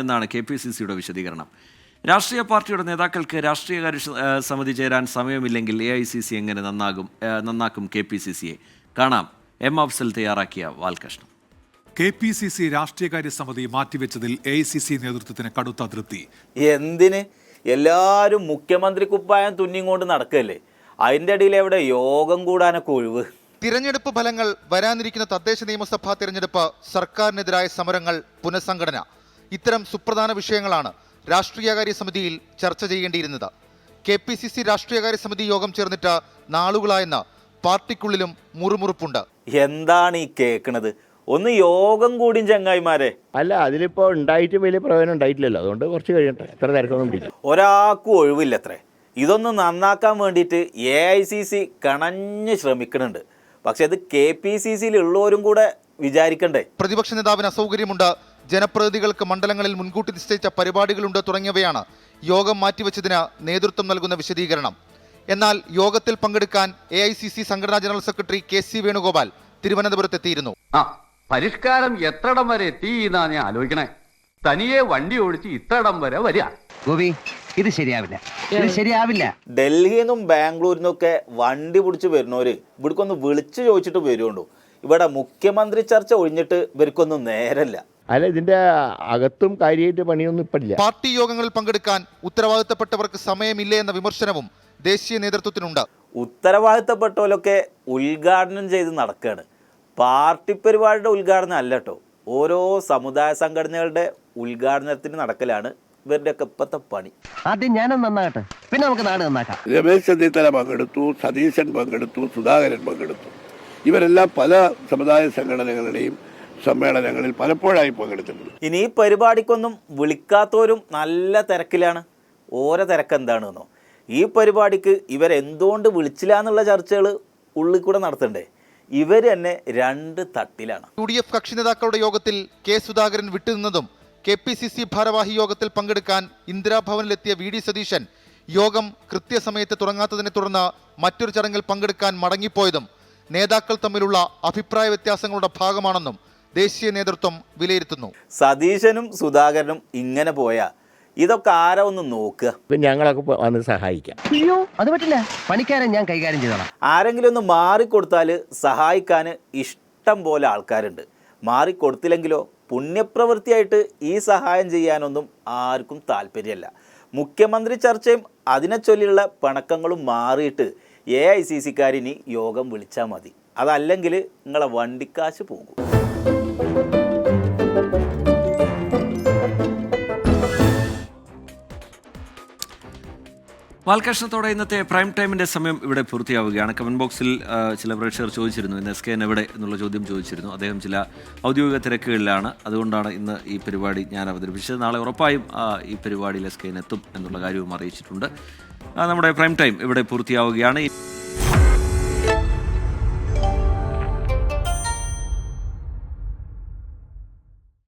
എന്നാണ് KPCCയുടെ വിശദീകരണം. രാഷ്ട്രീയ പാർട്ടിയുടെ നേതാക്കൾക്ക് രാഷ്ട്രീയകാര്യ സമിതി ചേരാൻ സമയമില്ലെങ്കിൽ AICC എങ്ങനെ നന്നാക്കും KPCCയെ? കാണാം M. അഫ്സൽ തയ്യാറാക്കിയ വാൽകഷ്ണം. KPCC രാഷ്ട്രീയകാര്യ സമിതി മാറ്റിവെച്ചതിൽ AICC നേതൃത്വത്തിന് കടുത്ത അതൃപ്തി. എന്തിന്? എല്ലാവരും മുഖ്യമന്ത്രി കുപ്പായം തുന്നിങ്ങോണ്ട് നടക്കല്ലേ. അതിൻ്റെ ഇടയിൽ എവിടെ യോഗം കൂടാനൊക്കെ ഒഴിവ്? തിരഞ്ഞെടുപ്പ് ഫലങ്ങൾ, വരാനിരിക്കുന്ന തദ്ദേശ നിയമസഭാ തിരഞ്ഞെടുപ്പ്, സർക്കാരിനെതിരായ സമരങ്ങൾ, പുനഃസംഘടന, ഇത്തരം സുപ്രധാന വിഷയങ്ങളാണ് രാഷ്ട്രീയകാര്യ സമിതിയിൽ ചർച്ച ചെയ്യേണ്ടിയിരുന്നത്. KPCC രാഷ്ട്രീയകാര്യ സമിതി യോഗം ചേർന്നിട്ട് നാളുകളായെന്ന് പാർട്ടിക്കുള്ളിലും മുറുമുറുപ്പുണ്ട്. എന്താണ് ഈ കേൾക്കണത്? ഒന്ന് യോഗം കൂടിയും ചങ്ങായിമാരെ. അല്ല, അതിലിപ്പോൾ ഉണ്ടായിട്ട് വലിയ പ്രയോജനം ഉണ്ടായിട്ടില്ലല്ലോ. അതുകൊണ്ട് കുറച്ച് കഴിയട്ടെ. എത്ര തിരക്കൊന്നും പിടിക്കും. ഒരാൾക്കും ഒഴിവില്ലത്രേ. ഇതൊന്ന് നന്നാക്കാൻ വേണ്ടിയിട്ട് AICC കണഞ്ഞ് ശ്രമിക്കുന്നുണ്ട്. പക്ഷെ അത് KPCCയിൽ ഉള്ളവരും കൂടെ വിചാരിക്കണ്ടേ? പ്രതിപക്ഷ നേതാവിന് അസൗകര്യമുണ്ട്, ജനപ്രതിനിധികൾക്ക് മണ്ഡലങ്ങളിൽ മുൻകൂട്ടി നിശ്ചയിച്ച പരിപാടികളുണ്ട് തുടങ്ങിയവയാണ് യോഗം മാറ്റിവെച്ചതിന് നേതൃത്വം നൽകുന്ന വിശദീകരണം. എന്നാൽ യോഗത്തിൽ പങ്കെടുക്കാൻ AICC സംഘടനാ ജനറൽ സെക്രട്ടറി KC വേണുഗോപാൽ തിരുവനന്തപുരത്തെത്തിയിരുന്നു. പരിഷ്കാരം എത്രടം വരെ എത്തി എന്നാ ഞാൻ ആലോചിക്കണേ. തനിയെ വണ്ടി ഓടിച്ച് ഇത്രടം വരെ വരിക. ഗോപി, ഇത് ശരിയാവില്ല. ഡൽഹിയിൽ നിന്നും ബാംഗ്ലൂരിൽ നിന്നൊക്കെ വണ്ടി പിടിച്ച് വരുന്നവര് ഇവിടേക്കൊന്ന് വിളിച്ചു ചോദിച്ചിട്ട് വരുമുണ്ടോ? ഇവിടെ മുഖ്യമന്ത്രി ചർച്ച ഒഴിഞ്ഞിട്ട് ഇവർക്കൊന്നും നേരല്ല. അല്ല, ഇതിന്റെ അകത്തും കാര്യമായിട്ട് പണിയൊന്നും ഇപ്പില്ല. പാർട്ടി യോഗങ്ങളിൽ പങ്കെടുക്കാൻ ഉത്തരവാദിത്തപ്പെട്ടവർക്ക് സമയമില്ലേ എന്ന വിമർശനവും ദേശീയ നേതൃത്വത്തിനുണ്ട്. ഉത്തരവാദിത്തപ്പെട്ടവരൊക്കെ ഉദ്ഘാടനം ചെയ്ത് നടക്കുകയാണ്. പാർട്ടി പരിപാടിയുടെ ഉദ്ഘാടനം അല്ല കേട്ടോ, ഓരോ സമുദായ സംഘടനകളുടെ ഉദ്ഘാടനത്തിന് നടക്കലാണ് ഇവരുടെയൊക്കെ ഇപ്പത്തെ പണി. ആദ്യം ഞാനും നന്നാകട്ടെ, പിന്നെ നമുക്ക് നാട് നന്നാക്കാം. രമേശ് ചെന്നിത്തല പങ്കെടുത്തു, സതീശൻ പങ്കെടുത്തു, സുധാകരൻ പങ്കെടുത്തു. ഇവരെല്ലാം പല സമുദായ സംഘടനകളുടെയും സമ്മേളനങ്ങളിൽ പലപ്പോഴായി പങ്കെടുത്തിട്ടുണ്ട്. ഇനി ഈ പരിപാടിക്കൊന്നും വിളിക്കാത്തവരും നല്ല തിരക്കിലാണ്. ഓരോ തിരക്ക് എന്താണെന്നോ, ഈ പരിപാടിക്ക് ഇവരെന്തുകൊണ്ട് വിളിച്ചില്ല എന്നുള്ള ചർച്ചകൾ ഉള്ളിൽ കൂടെ നടത്തണ്ടേ? ഇവർ തന്നെ രണ്ട് തട്ടിലാണ്. UDF കക്ഷി നേതാക്കളുടെ യോഗത്തിൽ K സുധാകരൻ വിട്ടുനിന്നതും KPCC ഭാരവാഹി യോഗത്തിൽ പങ്കെടുക്കാൻ ഇന്ദിരാഭവനിലെത്തിയ VD സതീശൻ യോഗം കൃത്യസമയത്ത് തുടങ്ങാത്തതിനെ തുടർന്ന് മറ്റൊരു ചടങ്ങിൽ പങ്കെടുക്കാൻ മടങ്ങിപ്പോയതും നേതാക്കൾ തമ്മിലുള്ള അഭിപ്രായ വ്യത്യാസങ്ങളുടെ ഭാഗമാണെന്നും ദേശീയ നേതൃത്വം വിലയിരുത്തുന്നു. സതീശനും സുധാകരനും ഇങ്ങനെ പോയാ ഇതൊക്കെ ആരാ ഒന്ന് നോക്കുക? ഞങ്ങളൊക്കെ വന്ന് സഹായിക്കാം. അയ്യോ, അത് പറ്റില്ല, പണിക്കാരൻ ഞാൻ കൈകാര്യം ചെയ്തോളാം. ആരെങ്കിലും ഒന്ന് മാറിക്കൊടുത്താൽ സഹായിക്കാൻ ഇഷ്ടം പോലെ ആൾക്കാരുണ്ട്. മാറിക്കൊടുത്തില്ലെങ്കിലോ പുണ്യപ്രവൃത്തിയായിട്ട് ഈ സഹായം ചെയ്യാനൊന്നും ആർക്കും താല്പര്യമല്ല. മുഖ്യമന്ത്രി ചർച്ചയും അതിനെ ചൊല്ലിയുള്ള പിണക്കങ്ങളും മാറിയിട്ട് AICCക്കാരിനി യോഗം വിളിച്ചാൽ മതി. അതല്ലെങ്കിൽ നിങ്ങളെ വണ്ടിക്കാശ് പോകും. ബാലകൃഷ്ണത്തോടെ ഇന്നത്തെ പ്രൈം ടൈമിൻ്റെ സമയം ഇവിടെ പൂർത്തിയാവുകയാണ്. കമൻറ്റ് ബോക്സിൽ ചില പ്രേക്ഷകർ ചോദിച്ചിരുന്നു, ഇന്ന് SKN എവിടെ എന്നുള്ള ചോദ്യം ചോദിച്ചിരുന്നു. അദ്ദേഹം ചില ഔദ്യോഗിക തിരക്കുകളിലാണ്, അതുകൊണ്ടാണ് ഇന്ന് ഈ പരിപാടി ഞാൻ അവതരിപ്പിച്ചത്. നാളെ ഉറപ്പായും ഈ പരിപാടിയിൽ SKN എത്തും എന്നുള്ള കാര്യവും അറിയിച്ചിട്ടുണ്ട്. നമ്മുടെ പ്രൈം ടൈം ഇവിടെ പൂർത്തിയാവുകയാണ്.